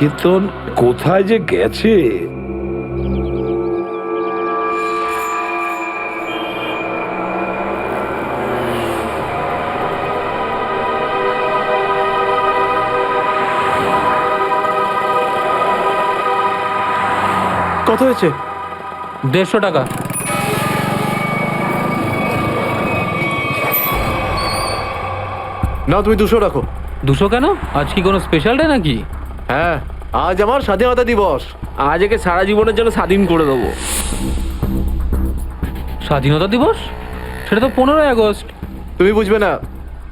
নিকেতন কোথায় যে গেছে? কত হয়েছে? 150 টাকা। না, তুমি 200 রাখো। 200 কেন? আজ কি কোনো স্পেশাল ডে নাকি? হ্যাঁ, আজ আমার স্বাধীনতা দিবস। আজ একে সারা জীবনের জন্য স্বাধীন করে দেবো। স্বাধীনতা দিবস? সেটা তো 15ই আগস্ট। তুমি বুঝবে না,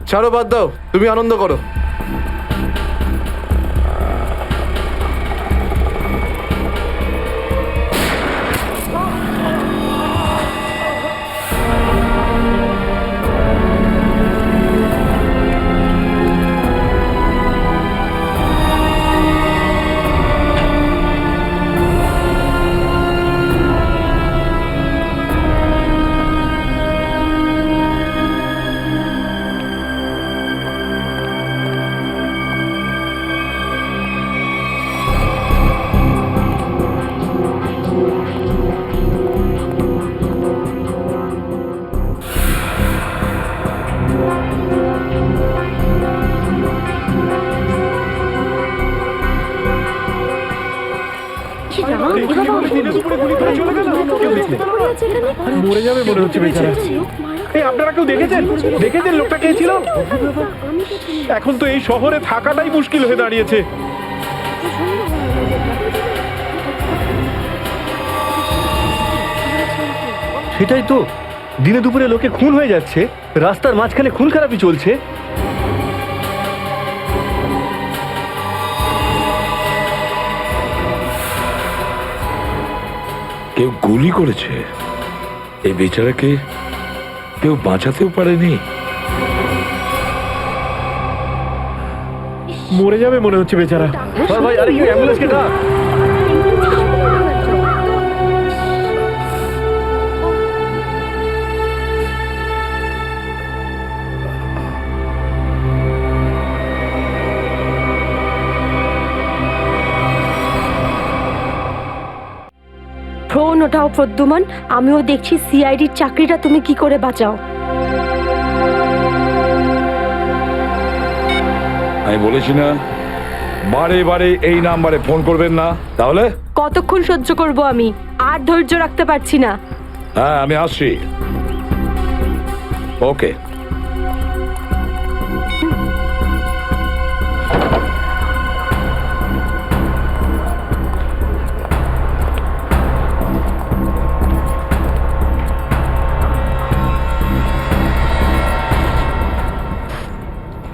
ছাড়ো, বাদ দাও, তুমি আনন্দ করো। মরে যাবে মনে হচ্ছে বেচারা। এই আপনারা কেউ দেখেছেন লোকটা কে ছিল? এখন তো এই শহরে থাকাটাই মুশকিল হয়ে দাঁড়িয়েছে। সেটাই তো, দিনে দুপুরে লোকে খুন হয়ে যাচ্ছে, রাস্তার মাঝখানে খুন খারাপি চলছে। কেউ গুলি করেছে? এই বেচারাকে কেউ বাঁচাতেও পারেনি? মরে যাবে মনে হচ্ছে বেচারা। ভাই, আরে কেউ অ্যাম্বুলেন্সকে ডাক। ফোন ওঠাও প্রদ্যুমান, আমিও দেখছি সিআইডির চাকরিটা তুমি কি করে বাঁচাও। আমি বলেছি না বারে বারে এই নাম্বারে ফোন করবেন না? তাহলে কতক্ষণ সহ্য করব আমি? আর ধৈর্য রাখতে পারছি না। হ্যাঁ, আমি আসছি। ওকে।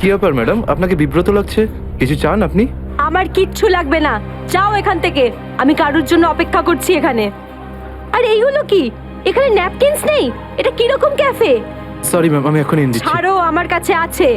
কি ব্যাপার ম্যাডাম, আপনাকে বিব্রত লাগছে? কিছু চান আপনি? আমার কিচ্ছু লাগবে না, যাও এখান থেকে। আমি কারোর জন্য অপেক্ষা করছি এখানে। আর এইগুলো কি? এখানে ন্যাপকিনস নেই? এটা কিরকম ক্যাফে? সরি ম্যাম, আমি এখন এনে দিচ্ছি। ছাড়ো, আমার কাছে আছে।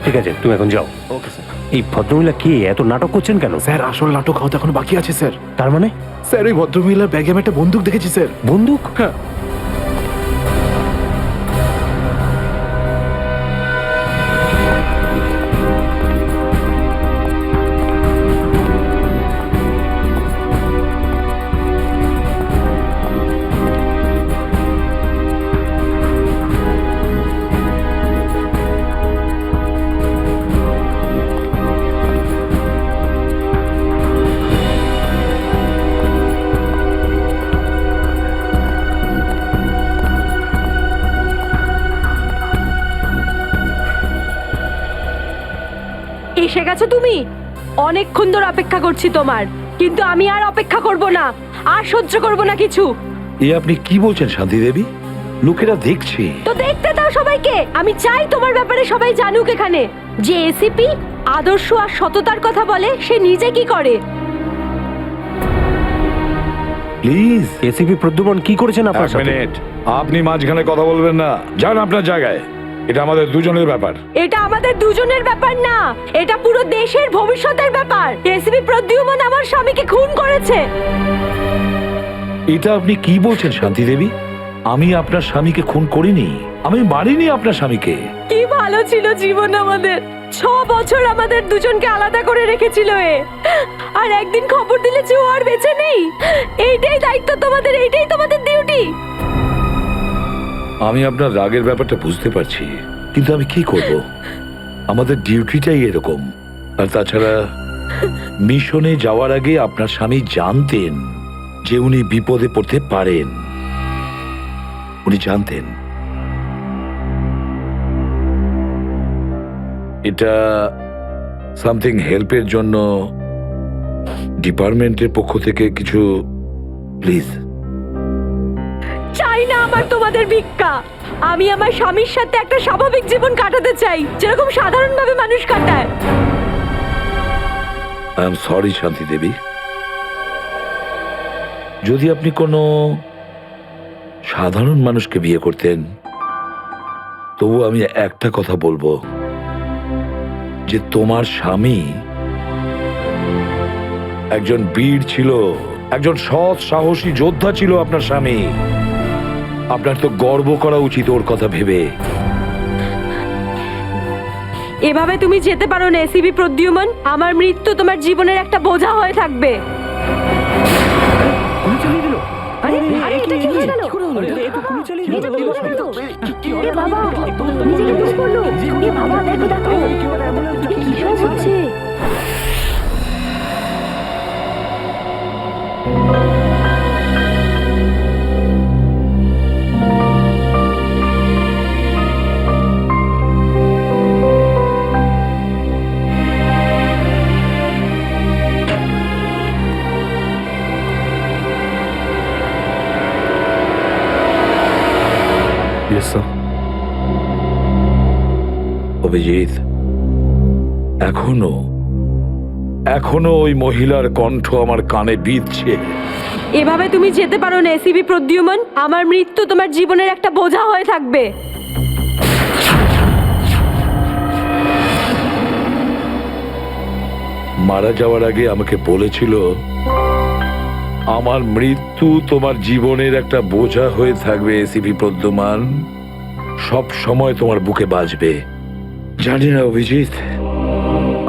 ঠিক আছে, তুমি এখন যাও। Okay sir. এই ভদ্রমহিলা কে এত নাটক করছেন কেন? স্যার, আসল নাটক হয়তো এখন বাকি আছে স্যার। তার মানে? স্যার, ওই ভদ্রমহিলার ব্যাগে আমি একটা বন্দুক দেখেছি স্যার। বন্দুক? হ্যাঁ। এসে গেছো তুমি? অনেকক্ষণ ধরে অপেক্ষা করছি তোমার, কিন্তু আমি আর অপেক্ষা করব না, আর সহ্য করব না কিছু। এ আপনি কি বলছেন শান্তি দেবী? লোকেরা দেখছে। তো দেখতে দাও সবাইকে। আমি চাই তোমার ব্যাপারে সবাই জানুক এখানে, যে এসিপি আদর্শ আর সততার কথা বলে, সে নিজে কি করে। প্লিজ। এসিপি প্রদ্যুমন কি করেছেন আপনার সাথে? মিনিট, আপনি মাঝখানে কথা বলবেন না। যান আপনার জায়গায়। এটা আমাদের দুজনের ব্যাপার। এটা আমাদের দুজনের ব্যাপার না, এটা পুরো দেশের ভবিষ্যতের ব্যাপার। এসিপি প্রদ্যুমন আমার স্বামীকে খুন করেছে। এটা আপনি কি বলছেন শান্তি দেবী? আমি আপনার স্বামীকে খুন করিনি, আমি মারিনি আপনার স্বামীকে। কি ভালো ছিল জীবন আমাদের, 6 বছর আমাদের দুজনকে আলাদা করে রেখেছিল এ, আর একদিন খবর দিলে যে ও আর বেঁচে নেই। এইটাই দায়িত্ব তোমাদের, এইটাই তোমাদের ডিউটি। আমি আপনার রাগের ব্যাপারটা বুঝতে পারছি, কিন্তু আমি কি করব? আমাদের ডিউটিটাই এরকম। আর তাছাড়া মিশনে যাওয়ার আগে আপনার স্বামী জানতেন যে উনি বিপদে পড়তে পারেন, উনি জানতেন। এটা সামথিং হেল্পের জন্য ডিপার্টমেন্টের পক্ষ থেকে কিছু প্লিজ। চাই না আমার তোমাদের ভিক্ষা। আমি আমার স্বামীর সাথে একটা স্বাভাবিক জীবন কাটাতে চাই, যেরকম সাধারণভাবে মানুষ কাটায়। আই এম সরি শান্তি দেবী। যদি আপনি কোনো সাধারণ মানুষকে বিয়ে করতেন, তবু আমি একটা কথা বলবো, যে তোমার স্বামী একজন বীর ছিল, একজন সৎ সাহসী যোদ্ধা ছিল আপনার স্বামী। আপনার তো গর্ব করা উচিত ওর কথা ভেবে। এভাবে তুমি যেতে পারো না এসিবি প্রদ্যুমন। আমার মৃত্যু তোমার জীবনের একটা বোঝা হয়ে থাকবে। গুলি চালিয়ে দিল। আরে আরে এটা কি হয়ে গেল? এ তো গুলি চালিয়ে দিল। এ বাবা, নিজেকে পুশ করলো। এ বাবা, দেখো দেখো, এ কি সব হচ্ছে? Yes, sir. অভিজিৎ, এখনো ওই মহিলার কণ্ঠ আমার কানে বিঁধছে। এভাবে তুমি যেতে পারো না এসিবি প্রদ্যুমন। আমার মৃত্যু তোমার জীবনের একটা বোঝা হয়ে থাকবে। মারা যাওয়ার আগে আমাকে বলেছিল, আমার মৃত্যু তোমার জীবনের একটা বোঝা হয়ে থাকবে এসিপি প্রদ্যুমান, সব সময় তোমার বুকে বাজবে। জানি না অভিজিৎ,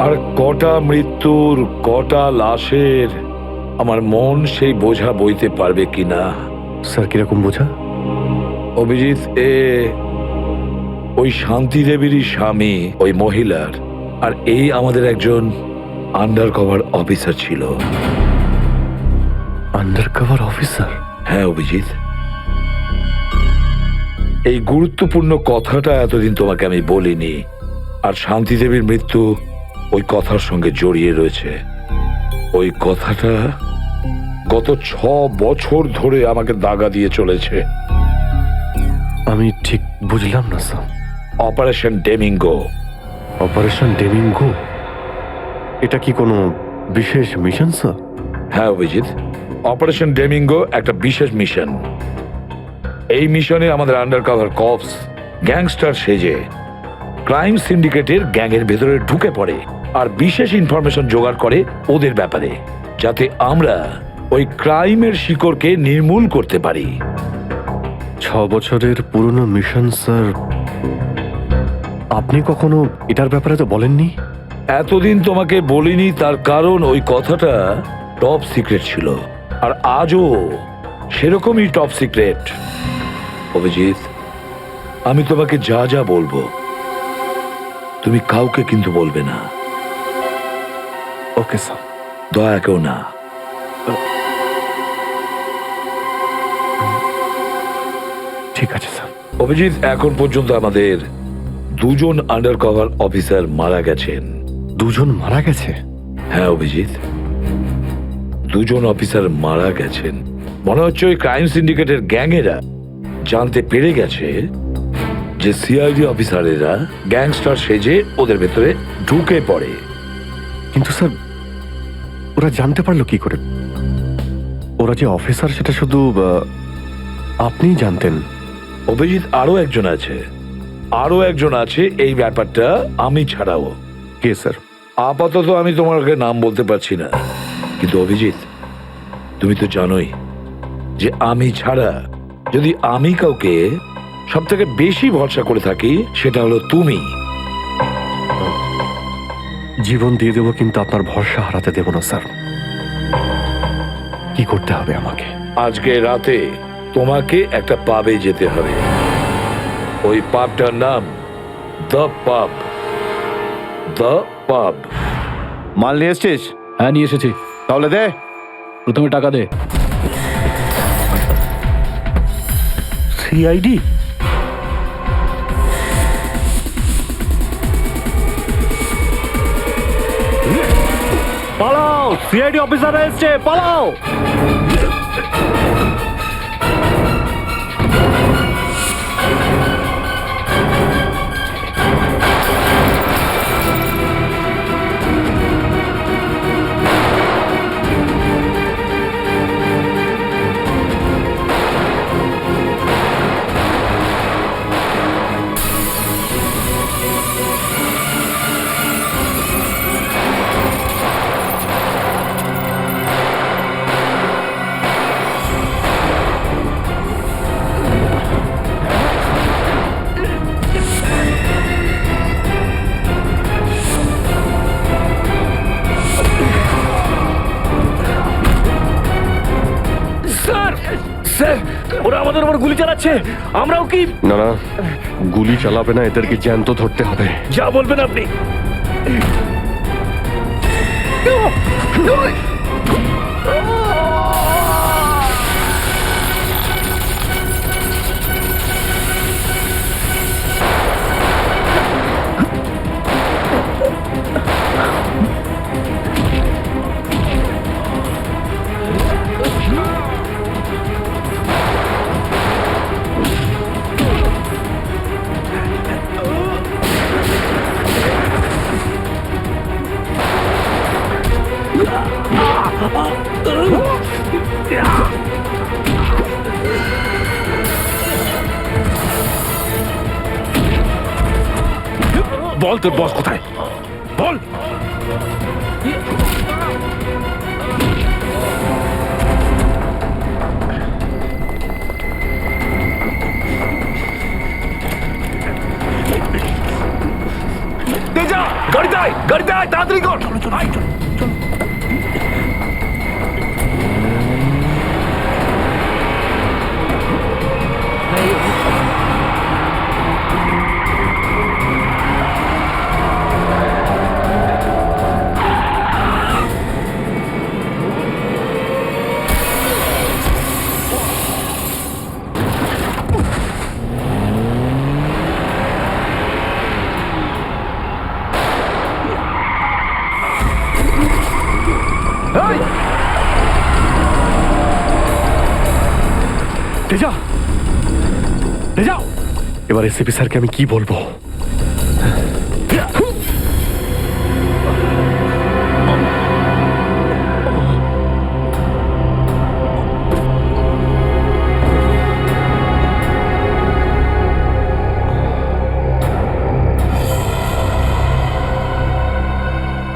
আর কটা মৃত্যুর, কটা লাশের আমার মন সেই বোঝা বইতে পারবে কিনা। স্যার, কিরকম বোঝা? অভিজিৎ, ওই শান্তি দেবীরই স্বামী ওই মহিলার, আর এই আমাদের একজন আন্ডার কভার অফিসার ছিল। Under cover officer? হ্যাঁ অভিজিৎ, এই গুরুত্বপূর্ণ কথাটা এতদিন তোমাকে আমি বলিনি, আর শান্তি দেবীর মৃত্যু ওই কথার সঙ্গে জড়িয়ে রয়েছে। ওই কথাটা গত 6 বছর ধরে আমাকে দাগা দিয়ে চলেছে। আমি ঠিক বুঝলাম না স্যার। অপারেশন ডেমিঙ্গো। অপারেশন ডেমিঙ্গো? এটা কি কোনো বিশেষ মিশন স্যার? হ্যাঁ অভিজিৎ, অপারেশন ডেমিঙ্গো একটা বিশেষ মিশন। এই মিশনে আমাদের আন্ডার কভার কপস গ্যাংস্টার সেজে ক্রাইম সিন্ডিকেটের গ্যাংয়ের ভেতরে ঢুকে পড়ে আর বিশেষ ইনফরমেশন জোগাড় করে ওদের ব্যাপারে, যাতে আমরা ওই ক্রাইমের শিকড়কে নির্মূল করতে পারি। 6 বছরের পুরনো মিশন স্যার। আপনি কখনো এটার ব্যাপারে তো বলেননি? এতদিন তোমাকে বলিনি, তার কারণ ওই কথাটা টপ সিক্রেট ছিল, আর আজও সেরকমই টপ সিক্রেট। অভিজিৎ, আমি তোমাকে যা যা বলবো তুমি কাউকে কিন্তু বলবে না। Okay sir. দয়া কেউ না। ঠিক আছে স্যার। অভিজিৎ, এখন পর্যন্ত আমাদের 2 জন আন্ডার কভার অফিসার মারা গেছেন। 2 জন মারা গেছে? হ্যাঁ অভিজিৎ, 2 জন অফিসার মারা গেছেন। মনে হচ্ছে ওই ক্রাইম সিন্ডিকেটের গ্যাংয়েরা জানতে পেরে গেছে যে সিআইডি অফিসারেরা গ্যাংস্টার সেজে ওদের ভেতরে ঢুকে পড়ে। কিন্তু স্যার, ওরা জানতে পারলো কি করে? ওরা যে অফিসার সেটা শুধু আপনিই জানতেন। অভিজিৎ, আরো একজন আছে এই ব্যাপারটা আমি ছাড়াও। কে স্যার? আপাতত আমি তোমাকে নাম বলতে পারছি না, কিন্তু অভিজিৎ, তুমি তো জানোই যে আমি ছাড়া যদি আমি কাউকে সব থেকে বেশি ভরসা করে থাকি সেটা হলো তুমি। জীবন দিয়ে দেবো, কিন্তু আপনার ভরসা হারাতে দেব না স্যার। কি করতে হবে আমাকে? আজকে রাতে তোমাকে একটা পাবে যেতে হবে। ওই পাবটার নাম দ্য পাব। দ্য পাব। মাল নিয়ে এসছিস? হ্যাঁ নিয়ে এসেছি। তাহলে দে। প্রথমে টাকা দে। সিআইডি? পালাও, সিআইডি অফিসার এসছে, পালাও। ওরা আমাদের উপর গুলি চালাচ্ছে, আমরাও কি? না না, গুলি চালাবে না, এদেরকে জ্যান্ত ধরতে হবে। যা বলবেন আপনি। বল তোর বস কোথায়, বল। তেজা, গাড়িতে আয়, গাড়িতে আয়, তাড়াতাড়ি কর। আয়, চল, চল। তেজা, তেজা, এবার এসিপি স্যারকে আমি কি বলবো?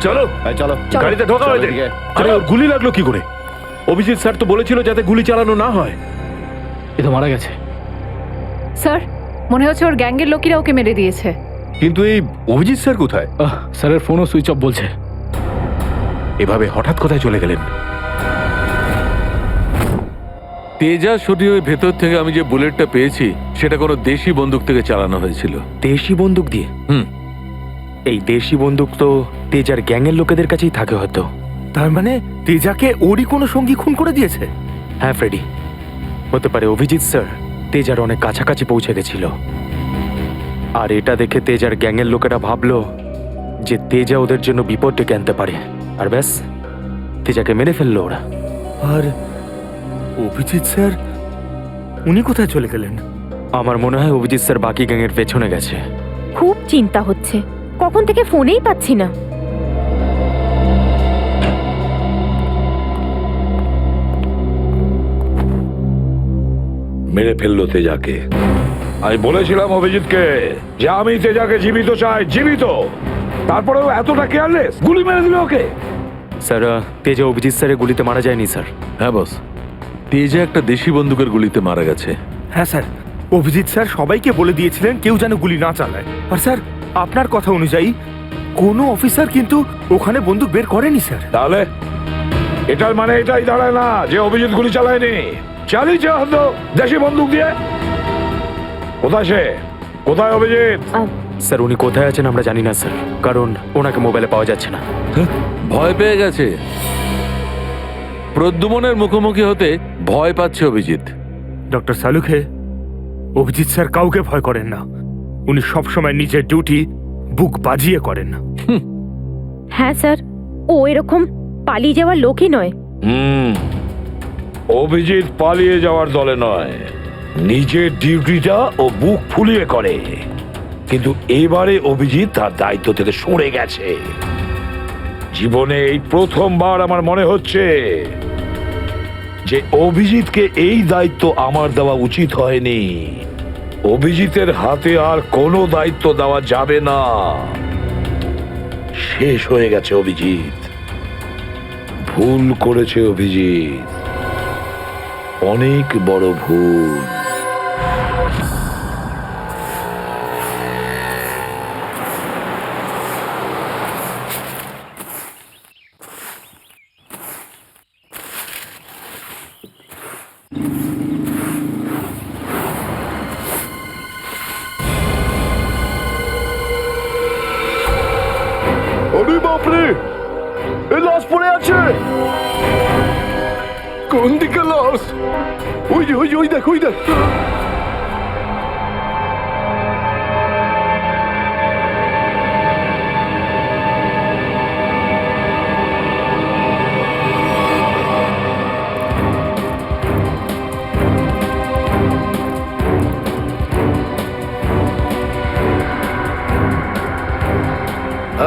চলো, চলো গাড়িতে ঢোকা চলো হয়েছে। এদিকে। আরে ওর গুলি লাগলো কি করে? অভিজিৎ স্যার তো বলেছিল যাতে গুলি চালানো না হয়। এ তো মারা গেছে। স্যার মনে হচ্ছে ওর গ্যাংয়ের লোকেরা ওকে মেরে দিয়েছে। কিন্তু এই অভিজিৎ স্যার কোথায়? স্যারের ফোনও সুইচ অফ বলছে। এভাবে হঠাৎ কোথায় চলে গেলেন? তেজা শরীরের ভেতর থেকে আমি যে বুলেটটা পেয়েছি সেটা কোনো দেশি বন্দুক থেকে চালানো হয়েছিল। দেশি বন্দুক দিয়ে? এই দেশি বন্দুক তো তেজার গ্যাংয়ের লোকেদের কাছেই থাকে হয়তো। তার মানে তেজাকে ওরই কোনো সঙ্গী খুন করে দিয়েছে? হ্যাঁ ফ্রেডি, হতে পারে অভিজিৎ স্যার তেজার অনেক কাছাকাছি পৌঁছে গেছিল, আর এটা দেখে তেজার গ্যাংয়ের লোকেরা ভাবলো যে তেজা ওদের জন্য বিপদ ডেকে আনতে পারে, আর ব্যাস তেজাকে মেরে ফেললো ওরা। আর অভিজিৎ স্যার উনি কোথায় চলে গেলেন? আমার মনে হয় অভিজিৎ স্যার বাকি গ্যাংয়ের পেছনে গেছে। খুব চিন্তা হচ্ছে, কখন থেকে ফোনেই পাচ্ছি না। মেরে ফেললো তেজাকে। আমি বলেছিলাম অভিজিৎকে যে আমি তেজাকে জীবিত চাই, জীবিত। তারপরেও এতটা কেয়ারলেস, গুলি মেরে দিল ওকে। স্যার তেজা অভিজিৎ স্যারের গুলিতে মারা যায়নি স্যার। হ্যাঁ বস, তেজা একটা দেশি বন্দুকের গুলিতে মারা গেছে। হ্যাঁ স্যার, অভিজিৎ স্যার সবাইকে বলে দিয়েছিলেন কেউ যেন গুলি না চালায়। আর স্যার, আপনার কথা অনুযায়ী কোনো অফিসার কিন্তু ওখানে বন্দুক বের করেনি স্যার। তাহলে এটার মানে এটাই দাঁড়ায় না যে অভিজিৎ গুলি চালায়নি, চালিয়েছে হয়তো দেশি বন্দুক দিয়ে। কোথায় সে? কোথায় অভিজিৎ? স্যার উনি কোথায় আছেন আমরা জানি না স্যার, কারণ ওনাকে মোবাইলে পাওয়া যাচ্ছে না। ভয় পেয়ে গেছে। প্রদ্যুমনের মুখোমুখি হতে ভয় পাচ্ছে অভিজিৎ। ডক্টর সালুখে, অভিজিৎ স্যার কাউকে ভয় করেন না। উনি সবসময় নিজের ডিউটি বুক বাজিয়ে করেন না। হ্যাঁ স্যার, ও এরকম পালিয়ে যাওয়ার লোকই নয়। অভিজিৎ পালিয়ে যাওয়ার দলে নয়, নিজের ডিউটিটা ও বুক ফুলিয়ে করে। কিন্তু এবারে অভিজিৎ তার দায়িত্ব থেকে সরে গেছে। জীবনে এই প্রথমবার আমার মনে হচ্ছে যে অভিজিৎকে এই দায়িত্ব আমার দেওয়া উচিত হয়নি। অভিজিতের হাতে আর কোনো দায়িত্ব দেওয়া যাবে না। শেষ হয়ে গেছে অভিজিৎ। ভুল করেছে অভিজিৎ, অনেক বড় ভুল। আরে বাপরে, এই লাশ পড়ে আছে। কোন দিকে লাশ? ওই যে ওই দেখ, ওই দেখ।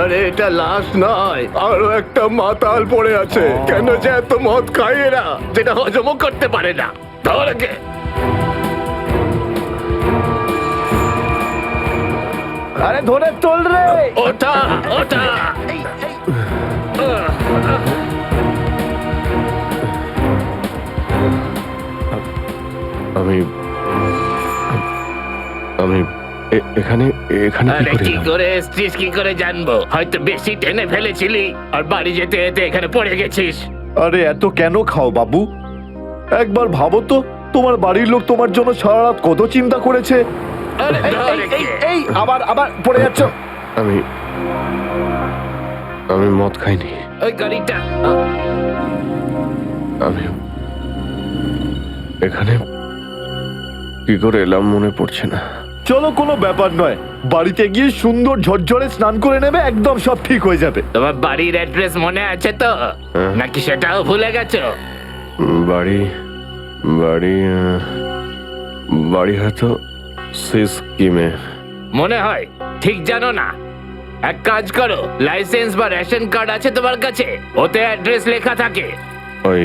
আরে এটা লাশ নয়, আরো একটা মাতাল পড়ে আছে। কেন যে এত মদ খায় এরা, যেটা হজমও করতে পারে না। ধরকে আরে ধরে তোল রে। ওটা ওটা আমি আমি এখানে এখানে আরে কি করে এসছিস কি করে জানবো? হয়তো বেশি টেনে ফেলেছিলি আর বাড়ি যেতে যেতে এখানে পড়ে গেছিস। আরে এত কেন খাও বাবু? একবার ভাবো তো, তোমার বাড়ির লোক তোমার জন্য সারা রাত কত চিন্তা করেছে। আরে ধরে কে? এই আবার আবার পড়ে যাচ্ছ। আমি আমি মদ খাইনি। ওই গাড়িটা আমি এখানে কি করে এলাম মনে পড়ছে না। চলো, কোনো ব্যাপার নয়। বাড়িতে গিয়ে সুন্দর ঝরঝরে স্নান করে নেবে, একদম সব ঠিক হয়ে যাবে। তোমার বাড়ির অ্যাড্রেস মনে আছে তো, নাকি সেটাও ভুলে গেছো? বাড়ি বাড়ি বাড়ি হয়তো সিস্কিমে। মনে হয় ঠিক জানো না। এক কাজ করো, লাইসেন্স বা রেশন কার্ড আছে তোমার কাছে? ওতে অ্যাড্রেস লেখা থাকে। ওই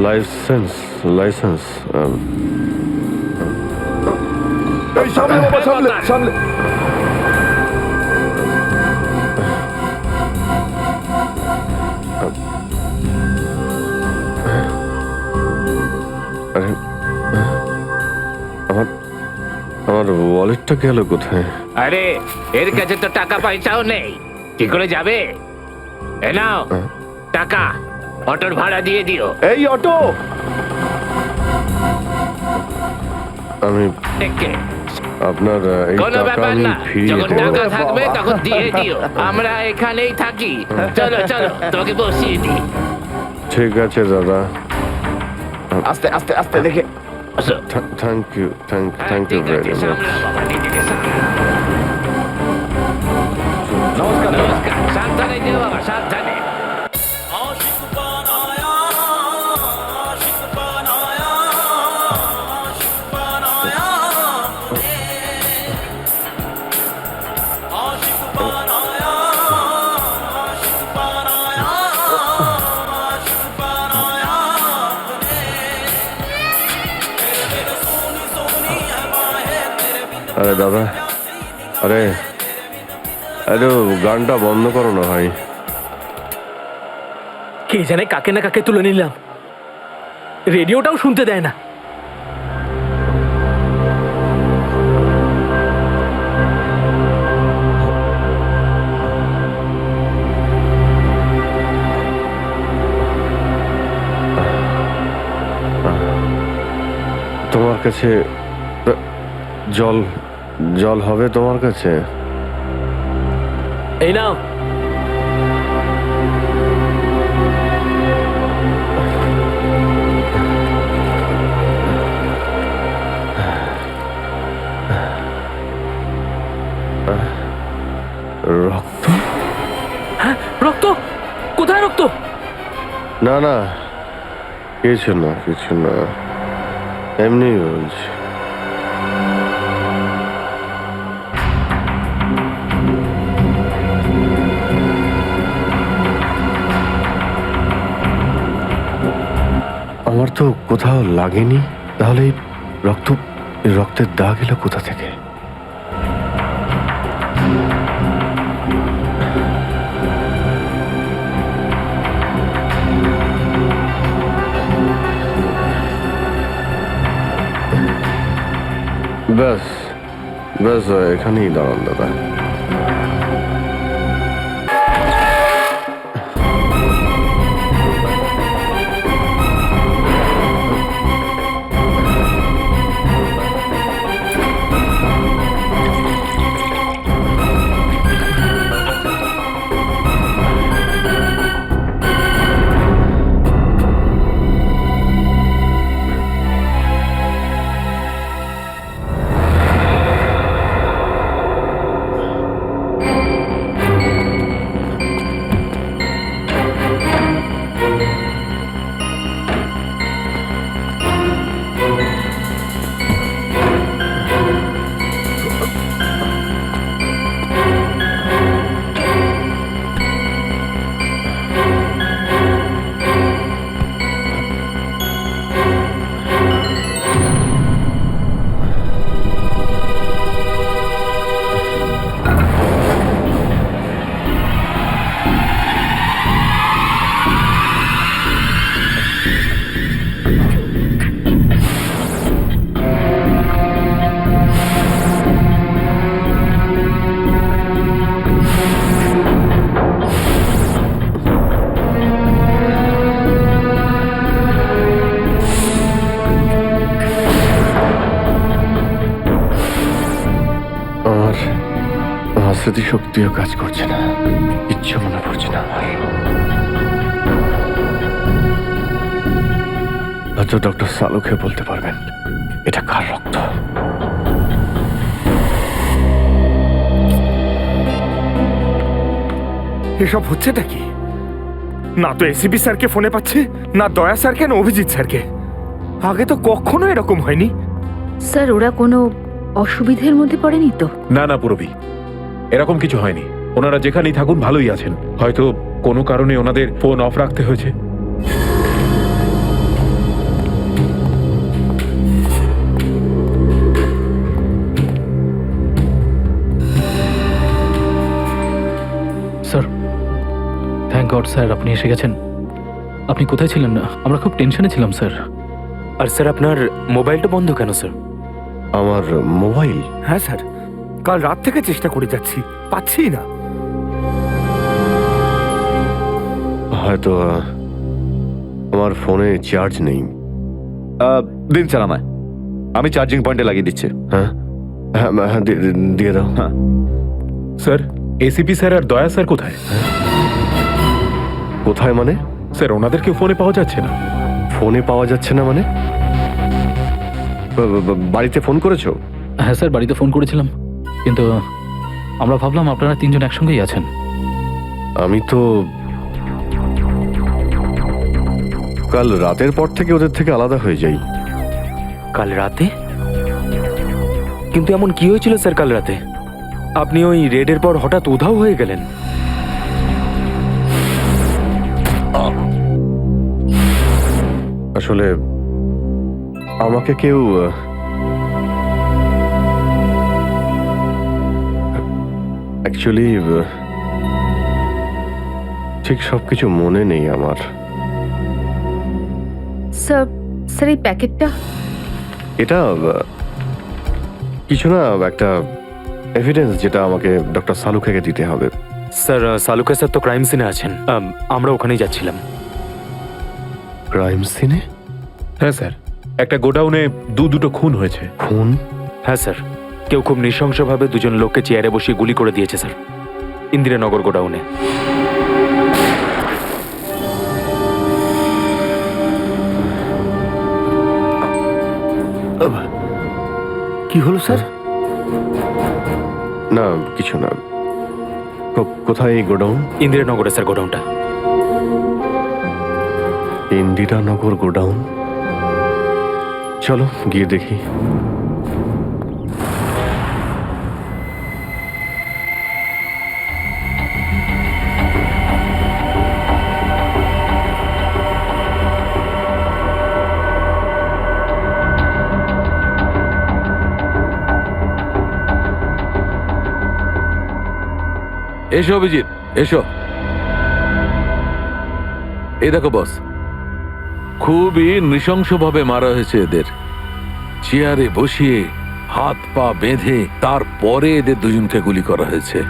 লাইসেন্স লাইসেন্স এই সামনে বাবা, সামনে সামনে। আরে আমার আমার ওয়ালেটটা গেল কোথায়? আরে এর কাছে তো টাকা পয়সাও নেই, কি করে যাবে? এ নাও টাকা, অটোর ভাড়া দিয়ে দিও। এই অটো, আমি দেখে আপনার এই কোনো টাকা ব্যাপার আমি না, ফিরিয়ে যখন দেব। টাকা থাকবে তখন দিয়ে দিও। আমরা এখানেই থাকি। চলো চলো, তোমাকে বসিয়ে দিই। ঠিক আছে দাদা। আস্তে আস্তে আস্তে দেখে। আসো। থ্যাংক ইউ থ্যাংক ইউ ঠিক ভেরি আছে, মাচ। সামলাও বাবা, নিজেকে সামলাও। নমস্কার, সাবধানে যেও বাবা, সাবধানে। আরে দাদা, আরে আরে গানটা বন্ধ করো না ভাই। কে জানে কাকে না কাকে তুলে নিলাম। রেডিওটাও শুনতে দেয় না। তোমার কাছে জল জল হবে তোমার কাছে? এই নাও। রক্ত? হ্যাঁ, রক্ত। কোথায় রক্ত? না না, কিছু না কিছু না, এমনি বলছি। আমার তো কোথাও লাগেনি, তাহলে এই রক্তের দাগ এলো কোথা থেকে? ব্যাস ব্যাস, এখানেই দাঁড়ান দাদা। আমার স্মৃতিশক্তিও কাজ করছে না, ইচ্ছে মনে পড়ছে না আমার। হয়তো ডক্টর সালুকে বলতে পারবেন এটা কার রক্ত। এসব হচ্ছেটা কি? না তো এসিপি স্যারকে ফোনে পাচ্ছে, না দয়া স্যারকে, না অভিজিৎ স্যারকে। আগে তো কখনো এরকম হয়নি। স্যার ওরা কোনো অসুবিধের মধ্যে পড়েনি তো? না না পুরবি, এরকম কিছু হয়নি। ওনারা যেখানেই থাকুন ভালোই আছেন। হয়তো কোনো কারণে ওনাদের ফোন অফ রাখতে হয়েছে। স্যার, থ্যাংক গড স্যার আপনি এসে গেছেন। আপনি কোথায় ছিলেন? না, আমরা খুব টেনশনে ছিলাম স্যার। আর স্যার আপনার মোবাইলটা বন্ধ কেন স্যার? আমার মোবাইল? হ্যাঁ স্যার, কাল রাত থেকে চেষ্টা করে যাচ্ছি, পাচ্ছি না। হয়তো আমার ফোনে চার্জ নেই। দিন স্যার আমায়, আমি চার্জিং পয়েন্টে লাগিয়ে দিচ্ছি। হ্যাঁ হ্যাঁ হ্যাঁ, দিয়ে দাও। হ্যাঁ স্যার, এসিপি স্যার আর দয়া স্যার কোথায়? কোথায় মানে? স্যার ওনাদেরকে ফোনে পাওয়া যাচ্ছে না। ফোনে পাওয়া যাচ্ছে না মানে? বাড়িতে ফোন করেছো? হ্যাঁ স্যার, বাড়িতে ফোন করেছিলাম, কিন্তু আমরা ভাবলাম আপনারা তিনজন একসঙ্গেই আছেন। আমি তো কাল রাতের পর থেকে ওদের থেকে আলাদা হয়ে যাই। কাল রাতে? কিন্তু এমন কি হয়েছিল স্যার কাল রাতে? আপনি ওই রেডের পর হঠাৎ উধাও হয়ে গেলেন। আসলে আমাকে কেউ অ্যাকচুয়ালি ঠিক সবকিছু মনে নেই আমার। স্যার স্যার এই প্যাকেটটা এটা কিছু না, একটা এভিডেন্স যেটা আমাকে ডক্টর সালুখাকে দিতে হবে। স্যার সালুকা স্যার তো ক্রাইম সিনে আছেন, আমরা ওখানেই যাচ্ছিলাম। ক্রাইম সিনে? হ্যাঁ স্যার, একটা গোডাউনে দুটো খুন হয়েছে। খুন? হ্যাঁ স্যার, কেউ খুব নৃশংসভাবে দুজন লোককে চেয়ারে বসিয়ে গুলি করে দিয়েছে স্যার, ইন্দিরানগর গোডাউনে। কি হলো স্যার? না কিছু না। কোথায় এই গোডাউন? ইন্দিরানগরে স্যার গোডাউনটা। ইন্দিরানগর গোডাউন? চলো গিয়ে দেখি। এসো অভিজিৎ, এসো। এই দেখো বস, খুবই নৃশংসভাবে মারা হয়েছে এদের। চেয়ারে বসিয়ে হাত পা বেঁধে তারপরে এদের দুজনকে গুলি করা হয়েছে।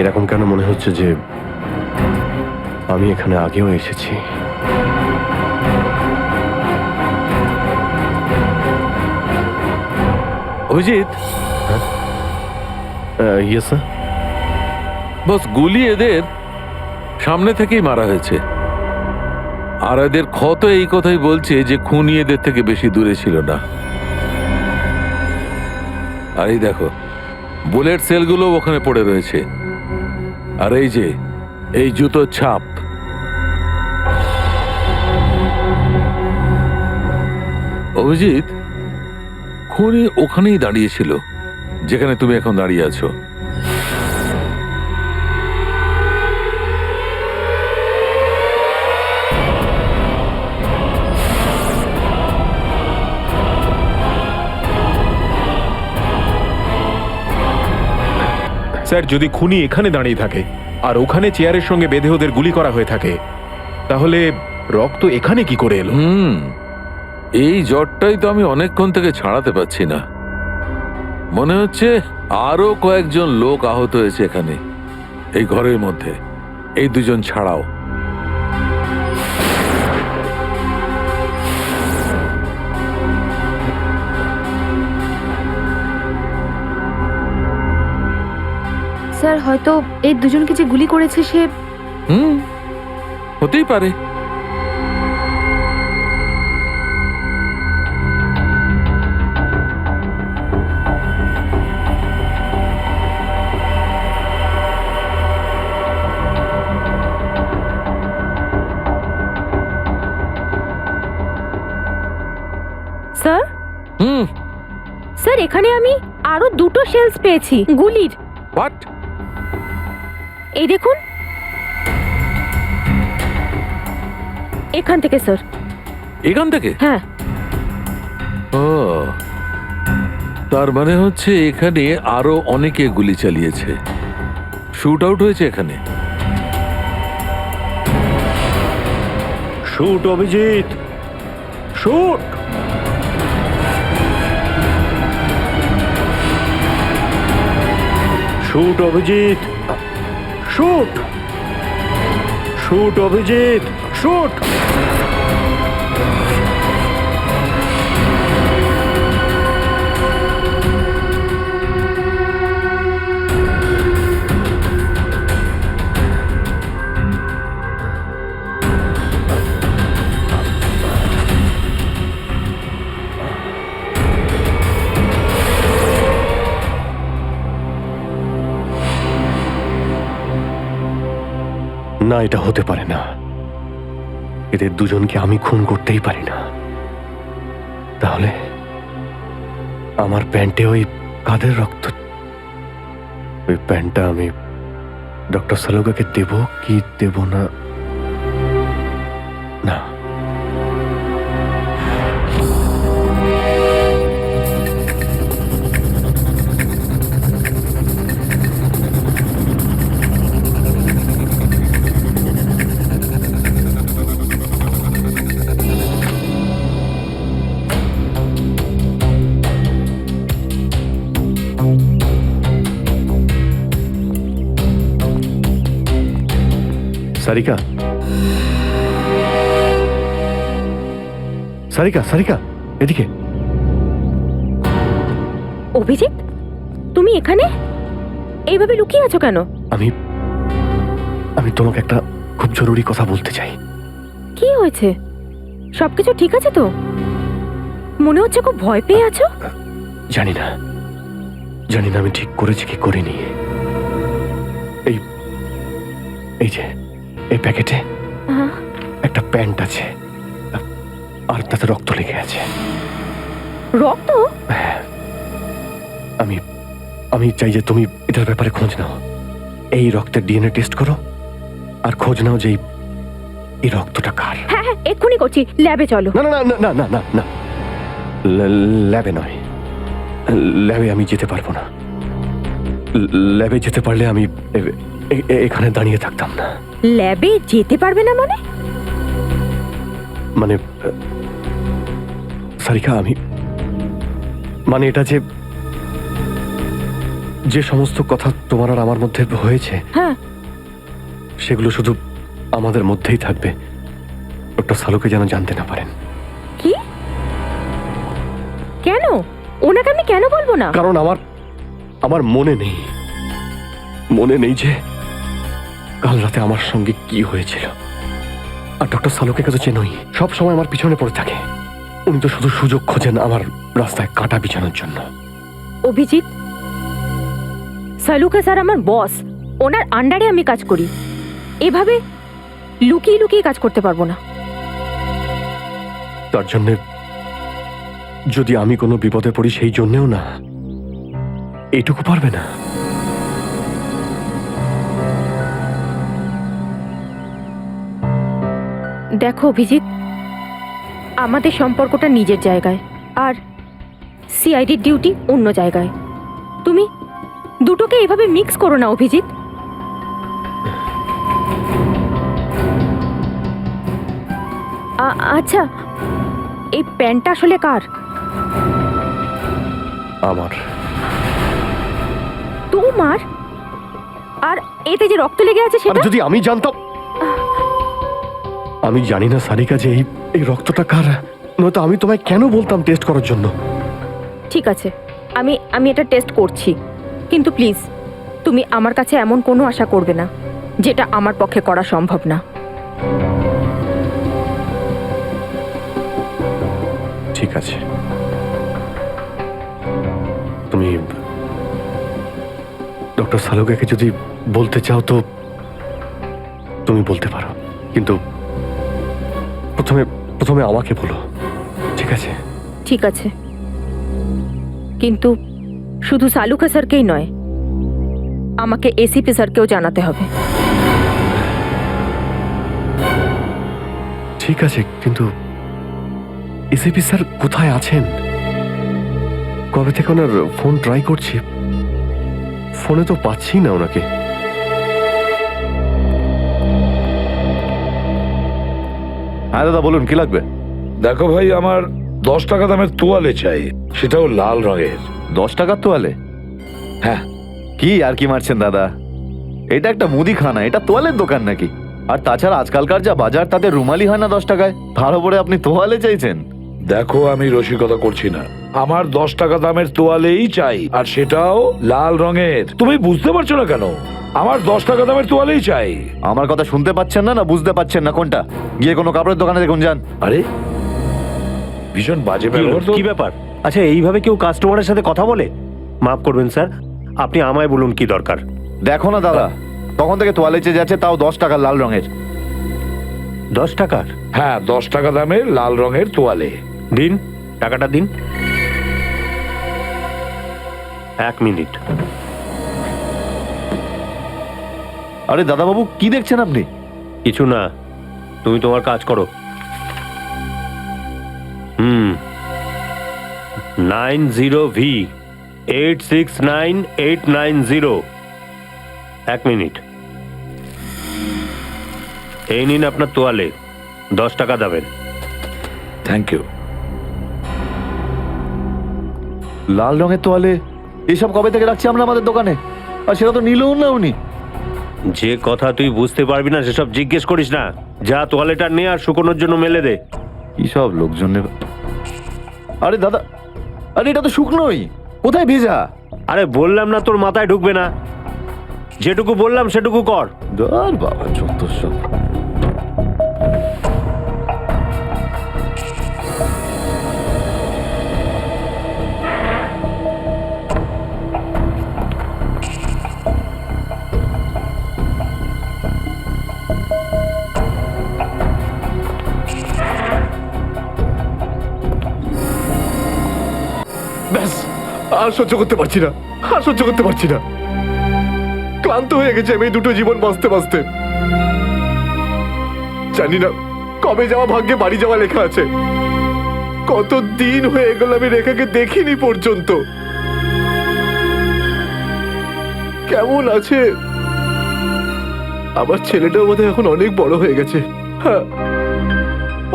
এরকম কেন মনে হচ্ছে যে আমি এখানে আগেও এসেছি? অভিজিৎ, ইয়ে স্যার। বস, গুলি এদের সামনে থেকেই মারা হয়েছে। আর এদের ক্ষত এই কথাই বলছে যে খুনি এদের থেকে বেশি দূরে ছিল না। আর এই দেখো, বুলেট সেলগুলো ওখানে পড়ে রয়েছে। আর এই যে এই জুতোর ছাপ, অভিজিৎ, খুনি ওখানেই দাঁড়িয়েছিল যেখানে তুমি এখন দাঁড়িয়ে আছো। স্যার, যদি খুনি এখানে দাঁড়িয়ে থাকে আর ওখানে চেয়ারের সঙ্গে বেঁধে ওদের গুলি করা হয়ে থাকে, তাহলে রক্ত এখানে কি করে এলো? এই জ্বরটাই তো আমি অনেকক্ষণ থেকে ছাড়াতে পারছি না। মনে হচ্ছে আরো কয়েকজন লোক আহত হয়েছে এখানে, এই ঘরের মধ্যে, এই দুজন ছাড়াও। স্যার হয়তো এই দুজনকে যে গুলি করেছে সে হতেই পারে। স্যার, স্যার এখানে আমি আরো দুটো শেলস পেয়েছি গুলির। হোয়াট? এই দেখুন, এখান থেকে স্যার। এখান থেকে? হ্যাঁ। ও, তার মানে হচ্ছে এখানে আরো অনেকে গুলি চালিয়েছে, শুট আউট হয়েছে এখানে। Shoot Abhijit, shoot! Shoot Abhijit, shoot! Shoot Abhijit, shoot! না, এটা হতে পারে না। এদের দুজনকে আমি খুন করতেই পারি না। তাহলে আমার প্যান্টে ওই কাদের রক্ত? ওই প্যান্টটা আমি ডক্টর সালুকাকে দেব কি দেব না? না, সারিকা, সারিকা, সারিকা, এদিকে। অভিজিৎ, তুমি এখানে এইভাবে লুকিয়ে আছো কেন? আমি আমি তোমাকে একটা খুব জরুরি কথা বলতে চাই। কি হয়েছে? সবকিছু ঠিক আছে তো? মনে হচ্ছে খুব ভয় পেয়ে আছো। জানি না আমি ঠিক করেছি কি করিনি। এই এই যে এই প্যাকেটে হ্যাঁ। একটা প্যান্ট আছে, আর তাতে রক্ত লেগে আছে। রক্ত? হ্যাঁ, আমি চাই যে তুমি এটার ব্যাপারে খোঁজ নাও। এই রক্তের ডিএনএ টেস্ট করো আর খোঁজ নাও যে এই রক্তটা কার। হ্যাঁ হ্যাঁ, এক্ষুনি করছি। ল্যাবে চলো। না না না না না না না, ল্যাবে নয়। ল্যাবে আমি যেতে পারবো না। ল্যাবে যেতে পারলে আমি এখানে দাঁড়িয়ে থাকতাম না। ল্যাবে যেতে পারবে না মানে? মানে সারিকা, আমি মানে এটা যে সমস্ত কথা তোমার আর আমার মধ্যে হয়েছে, হ্যাঁ, সেগুলো শুধু আমাদের মধ্যেই থাকবে। ডক্টর সালুকে যেন জানতে না পারেন। কি? কেন? ওনাকে আমি কেন বলবো না? কারণ আমার মনে নেই যে কাল রাতে আমার সঙ্গে কি হয়েছিল। আর ডক্টর সালুকে তো চেনই, সব সময় আমার পিছনে পড়ে থাকে। উনি তো শুধু সুযোগ খোঁজেন আমার রাস্তায় কাঁটা বিছানোর জন্য। অভিজিৎ, সালুকা স্যার আমার বস। ওনার আন্ডারে আমি কাজ করি। এভাবে লুকিয়ে লুকিয়ে কাজ করতে পারবো না। তার জন্য যদি আমি কোনো বিপদে পড়ি, সেই জন্যেও না, এইটুকু পারবে না? দেখো অভিজিৎ, আমাদের সম্পর্কটা নিজের জায়গায়, আর সিআইডির ডিউটি অন্য জায়গায়। তুমি দুটোকে এভাবে মিক্স করো না অভিজিৎ। আচ্ছা, এই প্যান্টটা আসলে কার? আমার। তোমার? আর এতে যে রক্ত লেগে আছে সেটা? যদি আমি জানতাম। আমি জানি না সারিকা যে এই রক্তটা কার, নয়তো আমি তোমায় কেন বলতাম টেস্ট করার জন্য। ঠিক আছে, আমি এটা টেস্ট করছি, কিন্তু প্লিজ তুমি আমার কাছে এমন কোনো আশা করবে না যেটা আমার পক্ষে করা সম্ভব না। ঠিক আছে, তুমি ডক্টর সালুকাকে যদি বলতে চাও তো তুমি বলতে পারো, কিন্তু প্রথমে আমাকে বলো, ঠিক আছে? ঠিক আছে, কিন্তু শুধু সালুকা স্যারকেই নয়, আমাকে এসিপি স্যারকেও জানাতে হবে। ঠিক আছে, কিন্তু এসিপি স্যার কোথায় আছেন? কবে থেকে ওনার ফোন ট্রাই করছি, ফোনে তো পাচ্ছি না ওনাকে। হ্যাঁ দাদা, বলুন কি লাগবে? দেখো ভাই, আমার 10 টাকা দামের তোয়ালে চাই, সেটাও লাল রঙের। 10 টাকার তোয়ালে? হ্যাঁ। কি আর কি মারছেন দাদা, এটা একটা মুদিখানা, এটা তোয়ালের দোকান নাকি? আর তাছাড়া আজকালকার যা বাজার, তাতে রুমালি হয় না 10 টাকায়, তার উপরে আপনি তোয়ালে চাইছেন? দেখো, আমি রসিকতা করছি না, আমার 10 টাকা দামের তোয়ালেই চাই, আর সেটাও লাল রঙের। তুমি বুঝতে পারছো না কেন? আমার 10 টাকা দামের তোয়ালেই চাই। আমার কথা শুনতে পাচ্ছেন না, না বুঝতে পাচ্ছেন না? কোনটা? গিয়ে কোনো কাপড়ের দোকানে দেখুন, যান। আরে, ভীষণ বাজে ব্যবহার তো। কি ব্যাপার? আচ্ছা, এইভাবে কেউ কাস্টমারের সাথে কথা বলে? মাফ করবেন স্যার, আপনি আমায় বলুন কি দরকার। দেখো না দাদা, তখন থেকে তোয়ালে চেয়ে যাচ্ছে, তাও 10 টাকা লাল রঙের। 10 টাকার? হ্যাঁ, 10 টাকা দামের লাল রঙের তোয়ালে। দিন, টাকাটা দিন। 1 মিনিট। আরে দাদাবাবু, কি দেখছেন আপনি? কিছু না, তুমি তোমার কাজ করো। 90V 869890। 1 মিনিট। এই নিন আপনার তোয়ালে, 10 টাকা দেবেন। Thank you. লাল রঙের তোয়ালে এসব কবে থেকে রাখছি আমরা আমাদের দোকানে, আর সেটা তো নিলেও না উনি। যে কথা তুই বুঝতে পারবি না সেসব জিজ্ঞেস করিস না। যা তোয়ালেটা নে আর শুকোনোর জন্য মেলে দে। কি সব লোকজন নেবে। আরে দাদা, আরে এটা তো শুকনোই, কোথায় ভেজা? আরে বললাম না তোর মাথায় ঢুকবে না, যেটুকু বললাম সেটুকু কর। ধর বাবা, যত সব। ব্যাস, আর সহ্য করতে পারছি না, আর সহ্য করতে পারছি না। ক্লান্ত হয়ে গেছে আমি এই দুটো জীবন বাঁচতে বাঁচতে। জানি না কবে যাওয়া ভাগ্যে বাড়ি যাওয়া লেখা আছে। কত দিন হয়ে গেল আমি রেখাকে দেখিনি পর্যন্ত। কেমন আছে? আমার ছেলেটাও বোধহয় এখন অনেক বড় হয়ে গেছে। হ্যাঁ,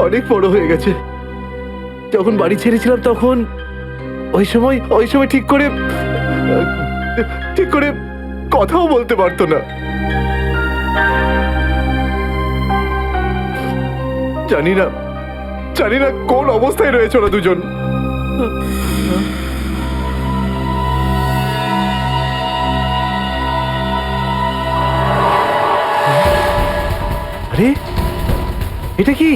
অনেক বড় হয়ে গেছে। যখন বাড়ি ছেড়েছিলাম তখন ওই সময় ঠিক করে কথাও বলতে পারতো না। জানি না কোন অবস্থায় রয়েছে ওরা দুজন। আরে এটা কি?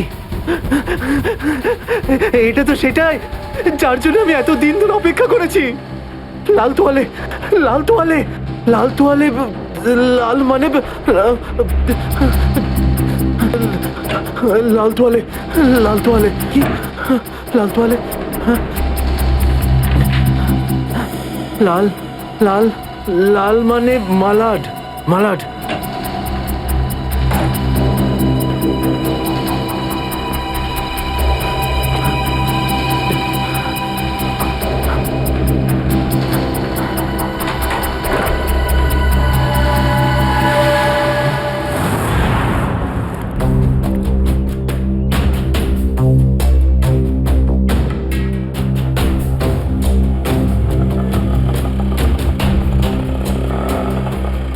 এটা তো সেটাই যার জন্য আমি এত দিন ধরে অপেক্ষা করেছি। লাল তোয়ালে, লাল তোয়ালে, লাল তোয়ালে, লাল মানে লাল তোয়ালে, লাল তোয়ালে কি? লাল তোয়ালে, লাল লাল লাল মানে মালাড, মালাড।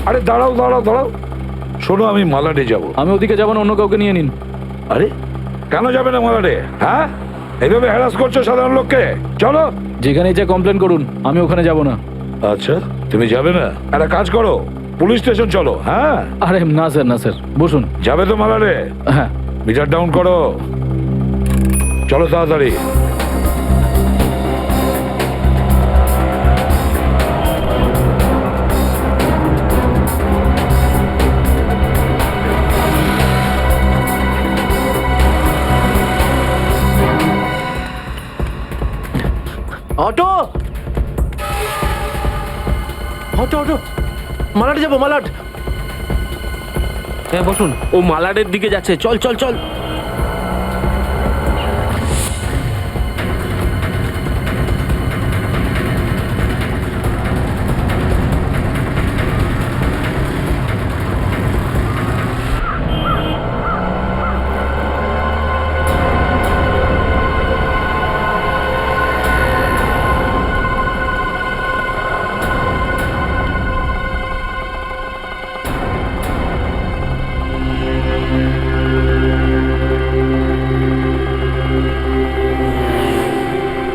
আরে দাঁড়াও দাঁড়াও দাঁড়াও, শোনো, আমি মালাডে যাব। আমি ওদিকে যাবো না, অন্য কাউকে নিয়ে নিন। আরে কেন যাবে না মালাডে? হ্যাঁ, এইভাবে হ্যারাস করছো সাধারণ লোককে। চলো, যেখানে যা কমপ্লেন করুন, আমি ওখানে যাব না। আচ্ছা, তুমি যাবে না? একটা কাজ করো, পুলিশ স্টেশন চলো। হ্যাঁ, আরে না স্যার, না স্যার, বসুন। যাবে তো মালাডে? হ্যাঁ। মিটার ডাউন করো, চলো তাড়াতাড়ি। অটো, অটো, অটো, মালাড যাবো, মালাড। হ্যাঁ বসুন, ও মালাডের দিকে যাচ্ছে। চল চল চল।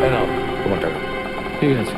এই নাও তোমার টাকা। ঠিক আছে।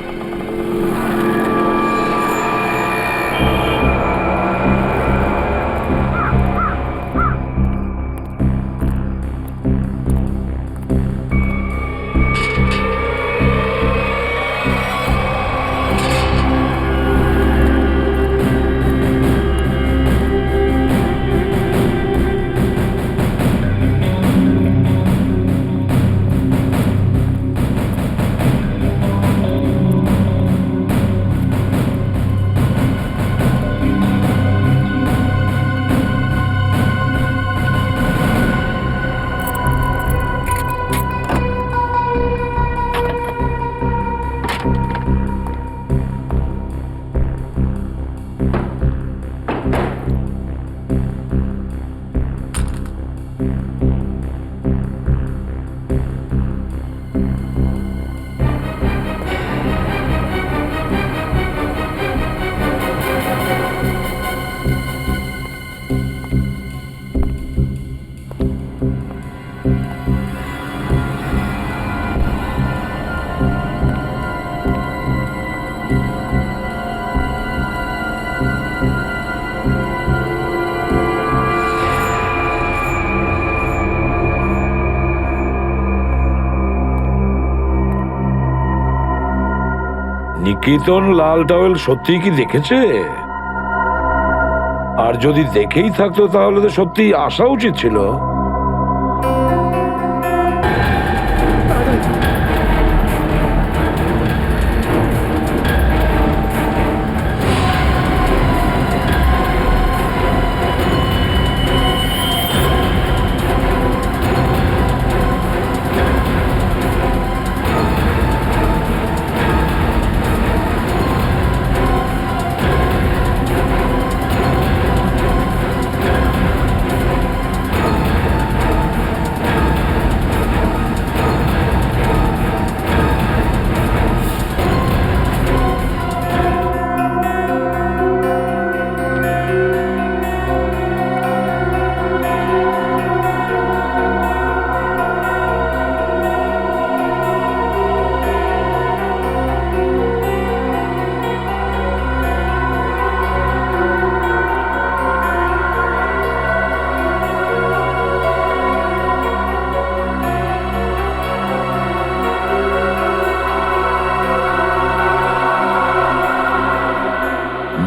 নিকেতন লাল টাওয়েল সত্যিই কি দেখেছে? আর যদি দেখেই থাকতো তাহলে তো সত্যিই আসা উচিত ছিল।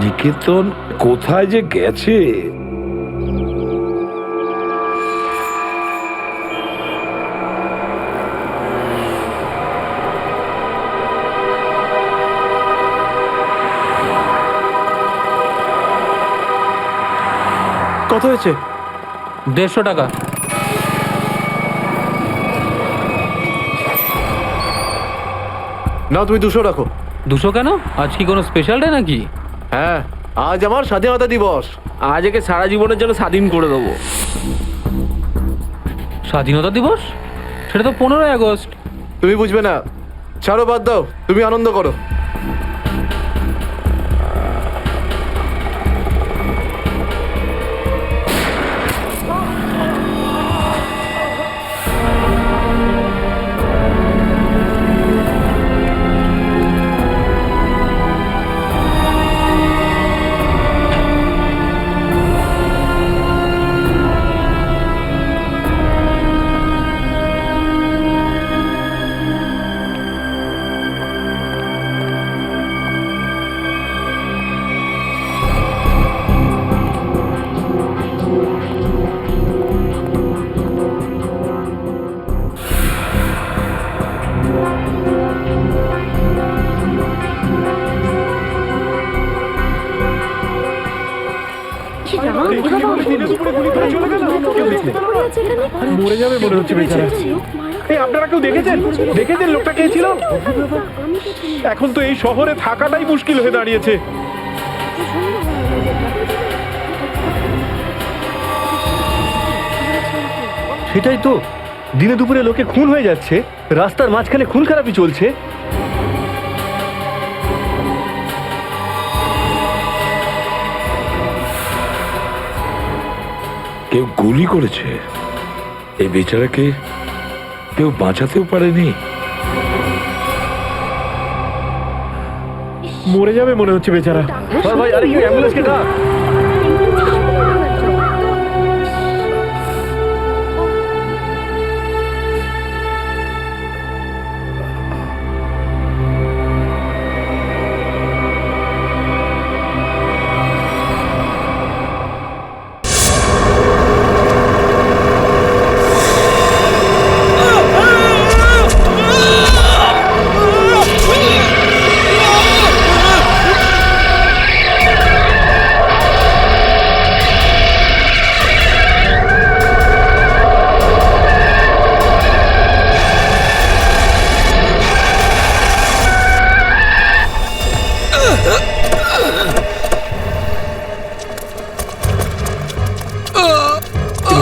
নিকেতন কোথায় যে গেছে? কত হয়েছে? 150 টাকা। না, তুমি 200 রাখো। 200 কেন? আজ কি কোনো স্পেশাল ডে নাকি? হ্যাঁ, আজ আমার স্বাধীনতা দিবস। আজ একে সারা জীবনের জন্য স্বাধীন করে দেবো। স্বাধীনতা দিবস? সেটা তো 15ই আগস্ট। তুমি বুঝবে না, ছাড়ো, বাদ দাও, তুমি আনন্দ করো। মরে যাবে মনে হচ্ছে বেচারা। এই আপনারা কেউ দেখেছেন লোকটা কে ছিল? এখন তো এই শহরে থাকাটাই মুশকিল হয়ে দাঁড়িয়েছে। সেটাই তো, দিনে দুপুরে লোকে খুন হয়ে যাচ্ছে, রাস্তার মাঝখানে খুন খারাপি চলছে। কেউ গুলি করেছে? এই বেচারাকে কেউ বাঁচাতেও পারেনি? মরে যাবে মনে হচ্ছে বেচারা। ভাই, আরে কেউ অ্যাম্বুলেন্সকে ডাক।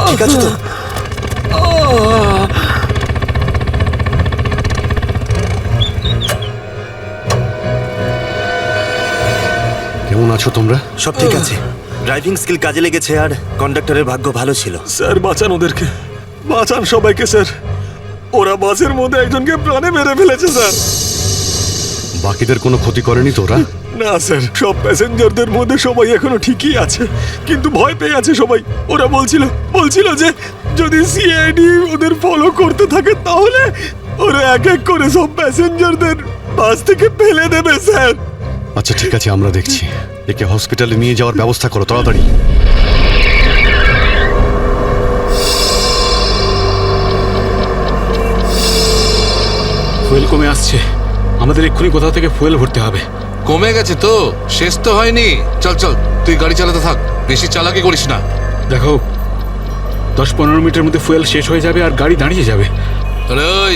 ঠিক আছে তো? কেমন আছো তোমরা? সব ঠিক আছে। ড্রাইভিং স্কিল কাজে লেগেছে আর কন্ডাক্টরের ভাগ্য ভালো ছিল। স্যার বাঁচান ওদেরকে, বাঁচান সবাইকে স্যার। ওরা বাসের মধ্যে একজনকে প্রাণে মেরে ফেলেছে স্যার। বাকিদের কোনো ক্ষতি করেনি তোরা? না স্যার, সব প্যাসেঞ্জারদের মধ্যে সবাই এখনো ঠিকই আছে, কিন্তু ভয় পেয়ে আছে সবাই। ওরা বলছিল যে যদি সিআইডি ওদের ফলো করতে থাকে তাহলে ওরা এক এক করে সব প্যাসেঞ্জারদের বাস থেকে ফেলে দেবে স্যার। আচ্ছা ঠিক আছে, আমরা দেখছি। একে হসপিটালে নিয়ে যাওয়ার ব্যবস্থা করো তাড়াতাড়ি। ফুয়েল কমে আসছে, আমাদের এক্ষুনি কোথাও থেকে ফুয়েল ভরতে হবে। কমে গেছে তো, শেষ তো হয়নি। চল চল, তুই গাড়ি চালাতে থাক, বেশি চালাকি করিস না। দেখো 10-15 মিনিটের মধ্যে ফুয়েল শেষ হয়ে যাবে আর গাড়ি দাঁড়িয়ে যাবে। আরে ওই,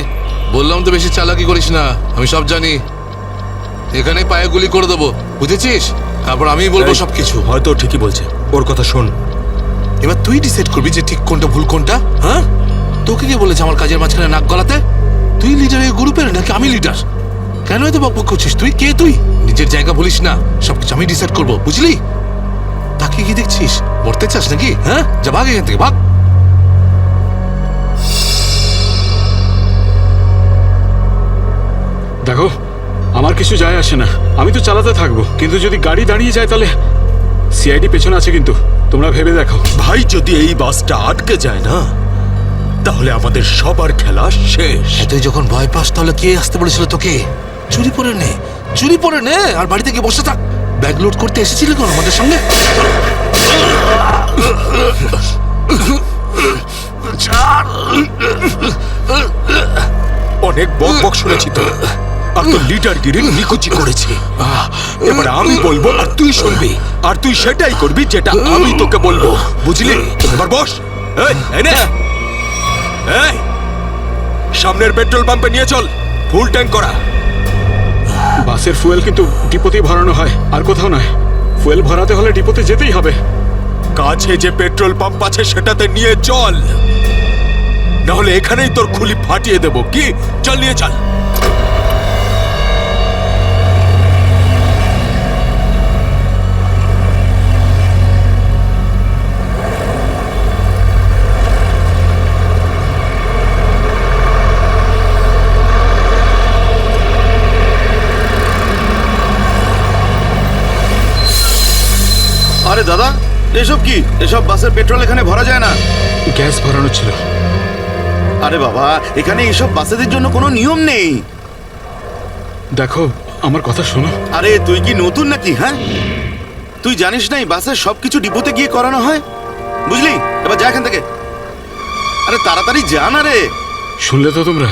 বললাম তো বেশি চালাকি করিস না, আমি সব জানি। এখানে পায়ে গুলি করে দেবো, বুঝেছিস? তারপর আমি বলবো সবকিছু। হয়তো ঠিকই বলছে, ওর কথা শোন। এবার তুই ডিসাইড করবি যে ঠিক কোনটা ভুল কোনটা। হ্যাঁ, তোকে কে বলেছে আমার কাজের মাঝখানে নাক গলাতে? তুই লিডার এই গ্রুপের নাকি আমি লিডার? কেন এত বকবক করছিস? তুই কে? তুই নিজের জায়গা বলিস না, সবকিছু আমি ডিসাইড করবো, বুঝলি? তাকে কি দেখছিস? মরতে চাস নাকি? হ্যাঁ, যা ভাগ এখান থেকে, ভাগ। দেখো আমার কিছু যায় আসে না, আমি তো চালাতে থাকবো, কিন্তু যদি গাড়ি দাঁড়িয়ে যায় তাহলে সিআইডি পেছনে আছে, কিন্তু তোমরা ভেবে দেখো। ভাই, যদি এই বাসটা আটকে যায় না, তাহলে আমাদের সবার খেলা শেষ। তুই যখন ভয় পাস তাহলে কে আসতে বলেছিল তোকে? চুরি পরে নে, চুরি পরে নে, আর বাড়িতে গিয়ে বসে থাক। ব্যাগ লোড করতে এসেছিলি কোন আমাদের সঙ্গে? অনেক বক বক শুনেছি তো, আর তো লিডারগিরি নিকুচি করেছি। এবার আমি বলবো আর তুই শুনবি, আর তুই সেটাই করবি যেটা আমি তোকে বলবো, বুঝলি? এবার বস। এই, এনে এই, সামনের পেট্রোল পাম্পে নিয়ে চল, ফুল ট্যাঙ্ক করা। বাসের ফুয়েল কিন্তু ডিপোতেই ভরানো হয়, আর কোথাও নয়। ফুয়েল ভরাতে হলে ডিপোতে যেতেই হবে। কাছে যে পেট্রোল পাম্প আছে সেটাতে নিয়ে চল, নাহলে এখানেই তোর খুলি ফাটিয়ে দেবো। কি? চল নিয়ে চল। আরে দাদা, এসব কি? এসব বাসের পেট্রোল এখানে ভরা যায় না। গ্যাস ভরানো ছিল। আরে বাবা, এখানে এসব বাসেদের জন্য কোনো নিয়ম নেই। দেখো আমার কথা শোনো। আরে তুই কি নতুন নাকি? হ্যাঁ, তুই জানিস না এই বাসের সবকিছু ডিপোতে গিয়ে করানো হয়, বুঝলি? এবার যা এখান থেকে, আরে তাড়াতাড়ি যা না রে। শুনলে তো তোমরা?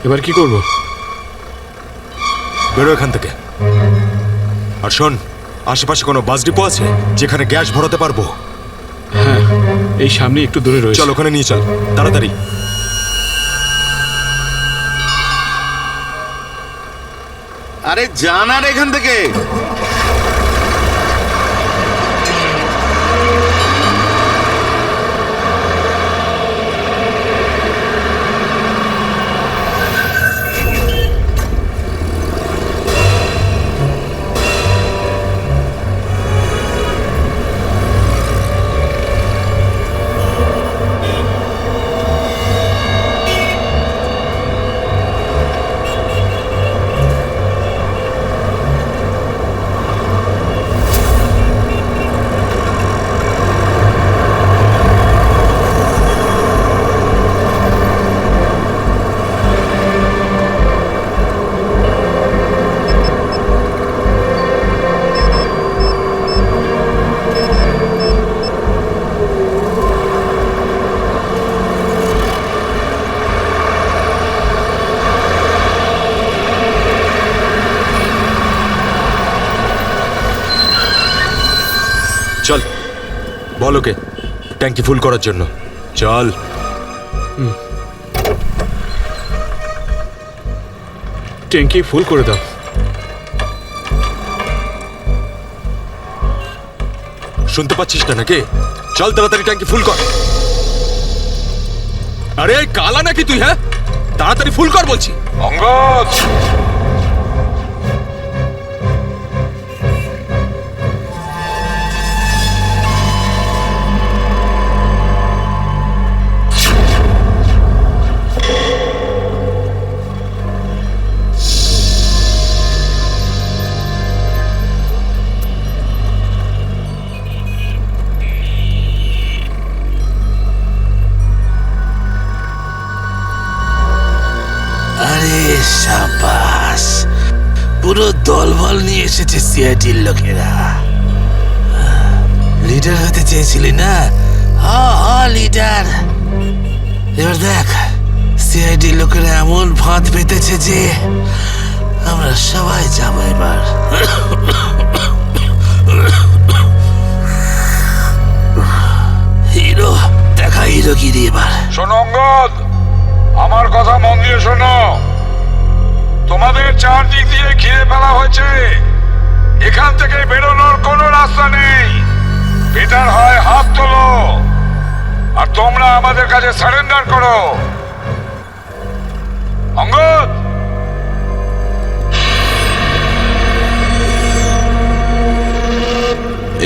এবার কি করব? বেরো এখান থেকে। আর শোন, আশেপাশে কোনো বাস ডিপো আছে যেখানে গ্যাস ভরাতে পারবো? হ্যাঁ, এই সামনে একটু দূরে রয়েছে। চল ওখানে নিয়ে চল তাড়াতাড়ি। আরে যা না রে এখান থেকে। চল, বল ওকে ট্যাঙ্কি ফুল করার জন্য। চল। ট্যাঙ্কি ফুল করে দাও। শুনতে পাচ্ছিস না নাকি? চল তাড়াতাড়ি ট্যাঙ্কি ফুল কর। আরে কালা নাকি তুই? হ্যাঁ, তাড়াতাড়ি ফুল কর বলছি। অঙ্গদ, আরে সাবাস, পুরো দলবল নিয়ে এসেছে সিআইডির লোকেরা। লিডার হতে চেয়েছিলি না? লিডার। এবার দেখ, সিআইডি লোকেরা এমন ফাঁদ পেতেছে যে আমরা সবাই যাবো এবার। হিরো দেখা, হিরোগিরি এবার। শোনো অঙ্গদ, আমার কথা মন দিয়ে শোনো। তোমাদের চারদিক দিয়ে ঘিরে ফেলা হয়েছে, এখান থেকে বেরোনোর কোনো রাস্তা নেই। বেটার হয় হাত তোলো আর তোমরা আমাদের কাছে সারেন্ডার করো। অঙ্গদ,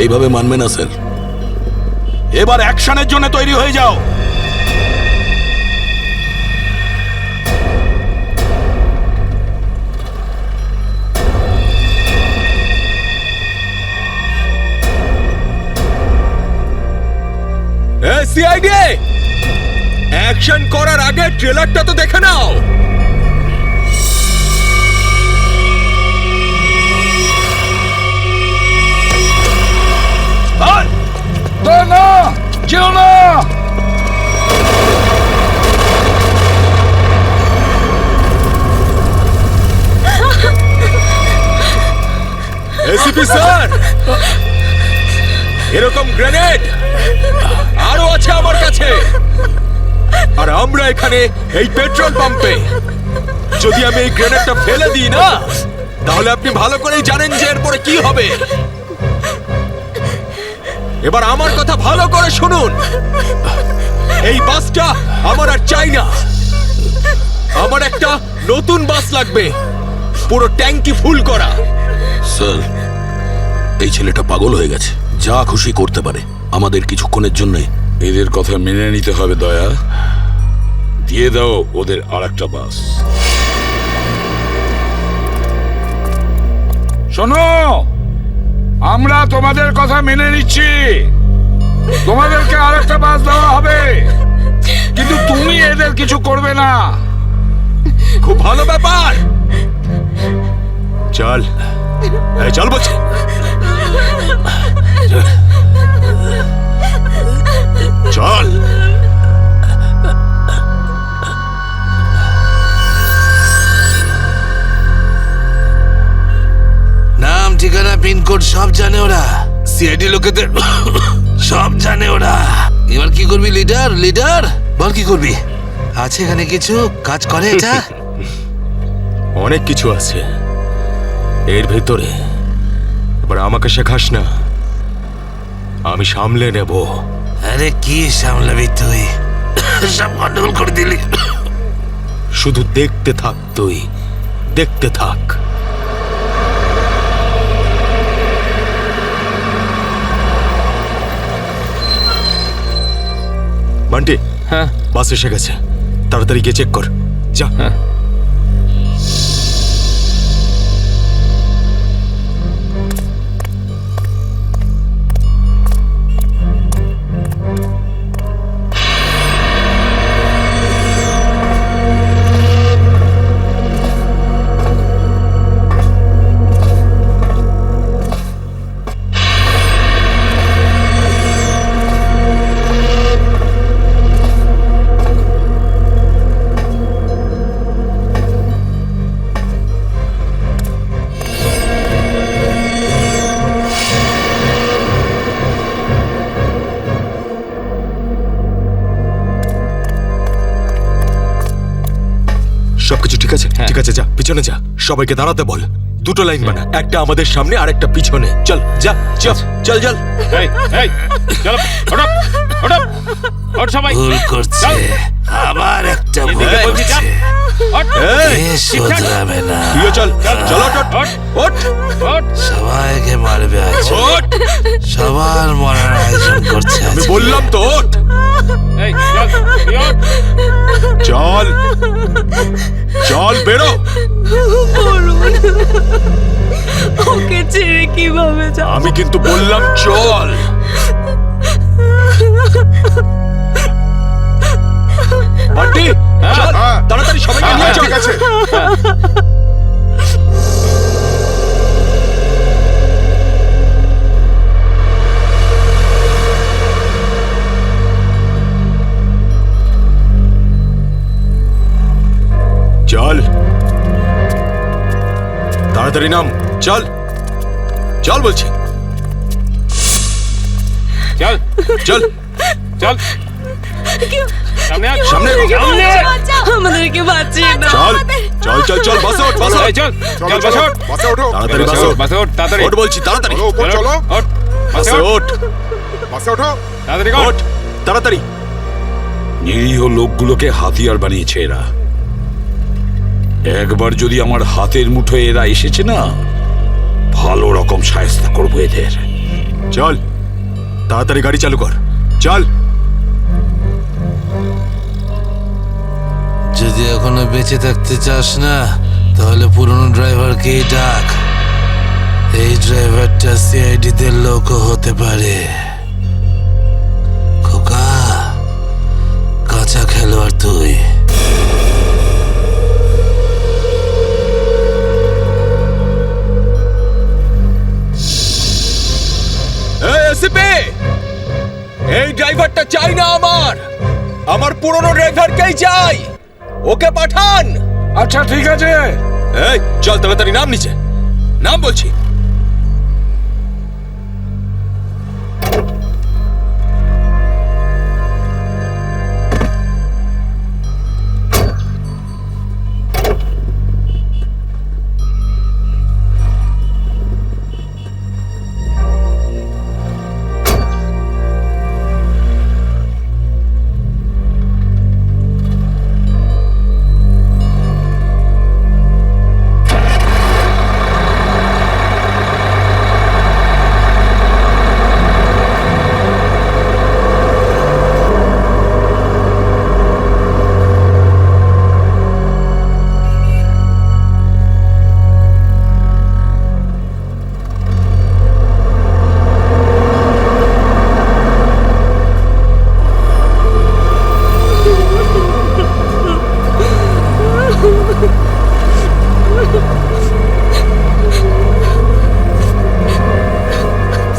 এইভাবে মানবে না স্যার। এবার অ্যাকশনের জন্য তৈরি হয়ে যাও। সিআইডি, অ্যাকশন করার আগে ট্রেলারটা তো দেখে নাও। না, যেও না। এসিপি স্যার, এরকম গ্রেনেড আরো আছে আমার কাছে। আর আমরা এখানে এই পেট্রোল পাম্পে, যদি আমি এই গ্রেনেডটা ফেলে দিই না, তাহলে আপনি ভালো করেই জানেন যে এরপরে কি হবে। এবার আমার কথা ভালো করে শুনুন। এই বাসটা আমার আর চাই না। আমার একটা নতুন বাস লাগবে, পুরো ট্যাঙ্কি ফুল করা। স্যার, এই ছেলেটা পাগল হয়ে গেছে, যা খুশি করতে পারে। আমাদের কিছুক্ষণের জন্য এদের কথা মেনে নিতে হবে। দয়া, দিয়ে দাও ওদের আরেকটা বাস। শোনো, আমরা তোমাদের কথা মেনে নিচ্ছি, তোমাদেরকে আরেকটা বাস দেওয়া হবে, কিন্তু তুমি এদের কিছু করবে না। খুব ভালো ব্যাপার। চল, চল বলছি। চল। নাম, ঠিকানা, পিনকোড সব জানে ওরা। সিআইডি লোকেদের সব জানে ওরা। এবার কি করবি লিডার? লিডার বল, কি করবি? আছে এখানে কিছু কাজ করে এটা? অনেক কিছু আছে এর ভেতরে। এবার আমাকে শেখাস না, আমি সামলে নেব। আরে কি সামলাবি তুই? সব গন্ডগোল করে দিলি। শুধু দেখতে থাক, তুই দেখতে থাক। বান্টি, হ্যাঁ বাস এসে গেছে, তাড়াতাড়ি গিয়ে চেক কর। যা। সবকিছু ঠিক আছে? ঠিক আছে, যা পিছনে যা, সবাইকে দাঁড়াতে বল। দুটো লাইন বানা, একটা আমাদের সামনে আর একটা পিছনে। চল যা, চল চল চল। ভুল করছে, আবার একটা ভুল করছে। শুধরাবে না। তুইও চল, চল ওঠ। সবাইকে মারবে আজ, সবার মরার আয়োজন করছে। আমি বললাম তো ওঠ। চল চল, বেরো। ওকে ছেড়ে কিভাবে যাব? আমি কিন্তু বললাম চল। বান্টি, চল তাড়াতাড়ি, সবাইকে নিয়ে চল। তাড়াতাড়ি নাম, চল চল বলছি, চল চল চল সামনে আয়, সামনে আমাদেরকে বাঁচিয়ে চল চল চল চল বাসে ওঠ, বাসে ওঠ, চল চল বাসে ওঠ, বাসে ওঠো, তাড়াতাড়ি বাসে ওঠ, বাসে ওঠ, তাড়াতাড়ি ওঠ বলছি, তাড়াতাড়ি ওপর চলো, ওঠ, বাসে ওঠ, বাসে ওঠো। তাড়াতাড়ি ওঠ তাড়াতাড়ি। নিরীহ লোকগুলোকে হাতিয়ার বানিয়েছে এরা। একবার যদি আমার হাতের মুঠোয় এরা এসেছে না, ভালো রকম শায়েস্তা করবো এদের। চল তাড়াতাড়ি গাড়ি চালু কর, চল। যদি এখনো বেঁচে থাকতে চাস না তাহলে পুরনো ড্রাইভারকেই ডাক। এই ড্রাইভারটা সিআইডি দের লোকও হতে পারে। খোকা, কাঁচা খেলোয়াড় তুই। এই ড্রাইভারটা চাই না আমার পুরনো ড্রাইভারকেই চাই, ওকে পাঠান। আচ্ছা ঠিক আছে, এই চল তাড়াতাড়ি নাম নিচে, নাম বলছি।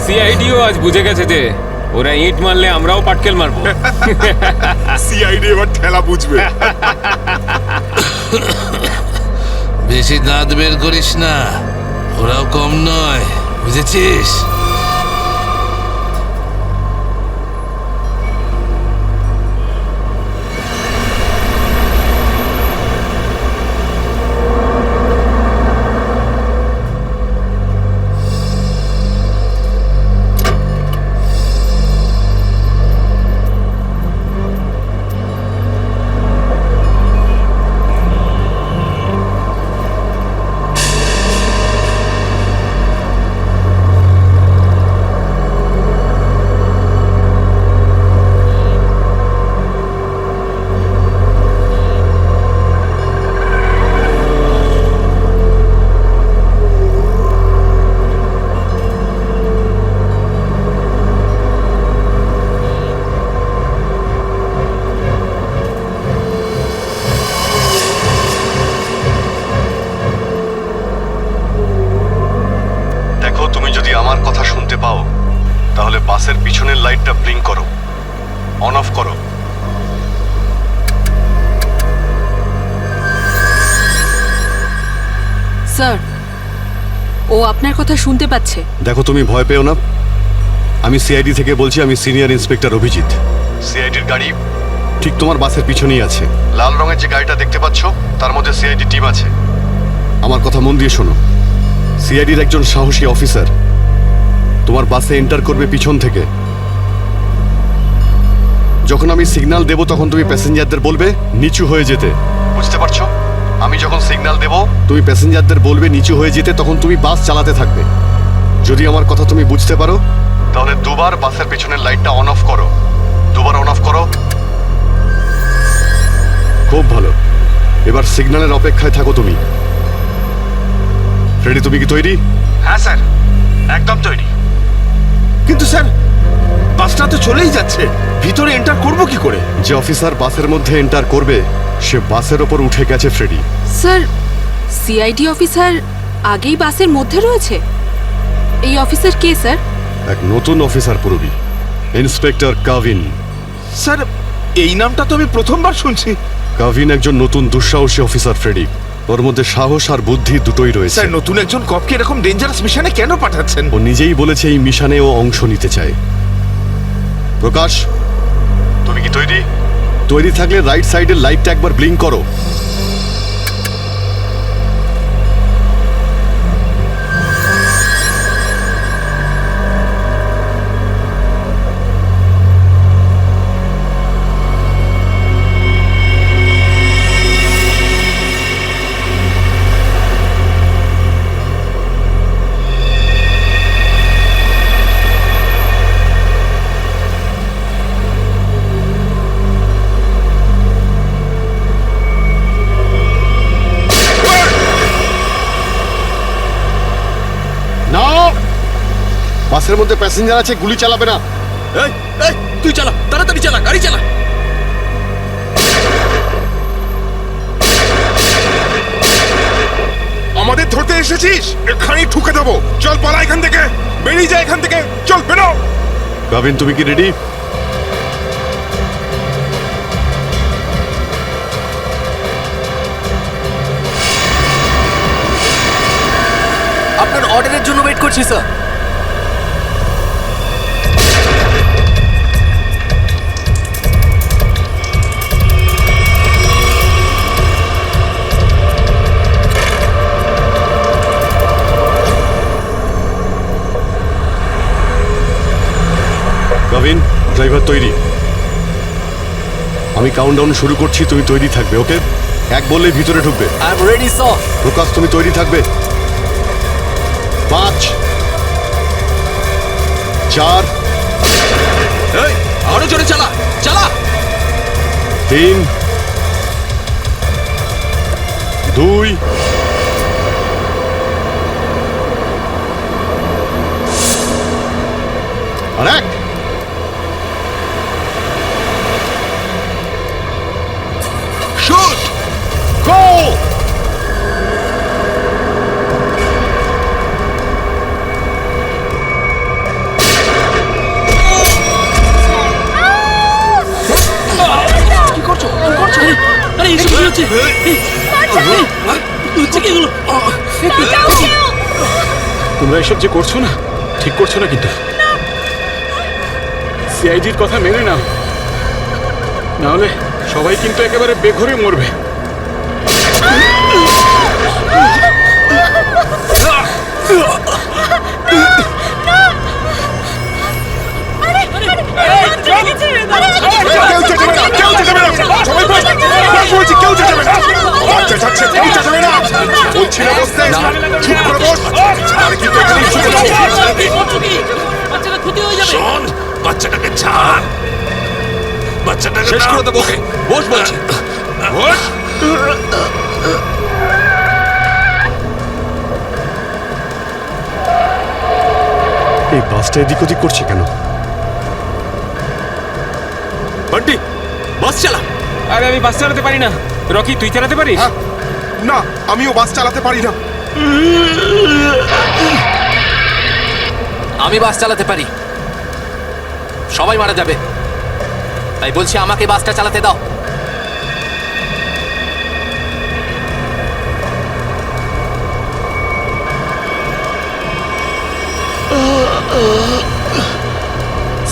সিআইডিও আজ বুঝে গেছে যে ওরা ইট মারলে আমরাও পাটকেল মারবো। সিআইডি এবার ঠেলা বুঝবে। বেশি দাঁত বের করিস না, ওরাও কম নয়, বুঝেছিস? আমার কথা শুনতে পাও তাহলে বাসের পিছনের লাইটটা ব্লিঙ্ক করো, অন অফ করো। স্যার, ও আপনার কথা শুনতে পাচ্ছে। দেখো তুমি ভয় পেও না, আমি সিআইডি থেকে বলছি, আমি সিনিয়র ইন্সপেক্টর অভিজিৎ। সিআইডির গাড়ি ঠিক তোমার বাসের পিছনেই আছে। লাল রঙের যে গাড়িটা দেখতে পাচ্ছ তার মধ্যে সিআইডি টিম আছে। আমার কথা মন দিয়ে শোনো, সিআইডির একজন সাহসী অফিসার তোমার বাসে এন্টার করবে পিছন থেকে। যখন আমি সিগন্যাল দেব তখন তুমি প্যাসেঞ্জারদের বলবে নিচু হয়ে যেতে, বুঝতে পারছো? আমি যখন সিগন্যাল দেব তুমি প্যাসেঞ্জারদের বলবে নিচু হয়ে যেতে, তখন তুমি বাস চালাতে থাকবে। যদি আমার কথা তুমি বুঝতে পারো তাহলে দুবার বাসের পেছনের লাইটটা অন অফ করো, দুবার অন অফ করো। খুব ভালো, এবার সিগন্যালের অপেক্ষায় থাকো তুমি। ফ্রেডি, তুমি কি তৈরি? হ্যাঁ স্যার, একদম তৈরি। কিন্তু স্যার, বাসটা তো চলেই যাচ্ছে, ভিতরে এন্টার করব কি করে? যে অফিসার বাসের মধ্যে এন্টার করবে সে বাসের ওপর উঠে গেছে ফ্রেডি। স্যার, সিআইডি অফিসার আগেই বাসের মধ্যে রয়েছে। এই অফিসার কে স্যার? এক নতুন অফিসার পুরবি, ইন্সপেক্টর কাভিন। স্যার, এই নামটা তো আমি প্রথমবার শুনছি। কাভিন একজন নতুন দুঃসাহসী অফিসার ফ্রেডি। ওর মধ্যে সাহস আর বুদ্ধি দুটোই রয়েছে। স্যার নতুন একজন কপকে এরকম ডেঞ্জারাস মিশনে কেন পাঠাচ্ছেন? ও নিজেই বলেছে এই মিশনে ও অংশ নিতে চায়। প্রকাশ, তুমি কি তৈরি? তৈরি থাকলে রাইট সাইডের লাইটটা একবার ব্লিঙ্ক করো। বাসের মধ্যে প্যাসেঞ্জার আছে, গুলি চালাবে না। এই এই তুই চালা, তাড়াতাড়ি চালা, গাড়ি চালা। আমাদের ধরতে এসেছিস? এখানেই ঠুকে দেবো। চল পালা এখান থেকে, বেরিয়ে যা এখান থেকে, চল বেরো। গাভিন, তুমি কি রেডি? আপনার অর্ডারের জন্য ওয়েট করছি স্যার। গাভিন, ড্রাইভার তৈরি। আমি কাউন্টডাউন শুরু করছি, তুমি তৈরি থাকবে। ওকে, এক বললেই ভিতরে ঢুকবে। I am ready sir. Prakash, তুমি তৈরি থাকবে। 5 4 এই আরো জোরে চালা, চালা। 3 2 আর 1। শুট, গো! আরে এসব কি হচ্ছে? হচ্ছে কি এগুলো? তোমরা এসব যে করছো না, ঠিক করছো না কিন্তু। সিআইডির কথা মেনে নাও, না হলে সবাই কিন্তু একেবারে বেঘরে মরবে। বাচ্চাটাকে ছাড়, বাচ্চাটাকে শেষ করে দেবো। বস বলছি, বস। এই বাসটা এদিক ওদিক করছে কেন? বান্টি, বাস চালা। আরে আমি বাস চালাতে পারি না। রকি, তুই চালাতে পারিস? না, আমিও বাস চালাতে পারি না। আমি বাস চালাতে পারি। সবাই মারা যাবে, তাই বলছি আমাকে বাসটা চালাতে দাও।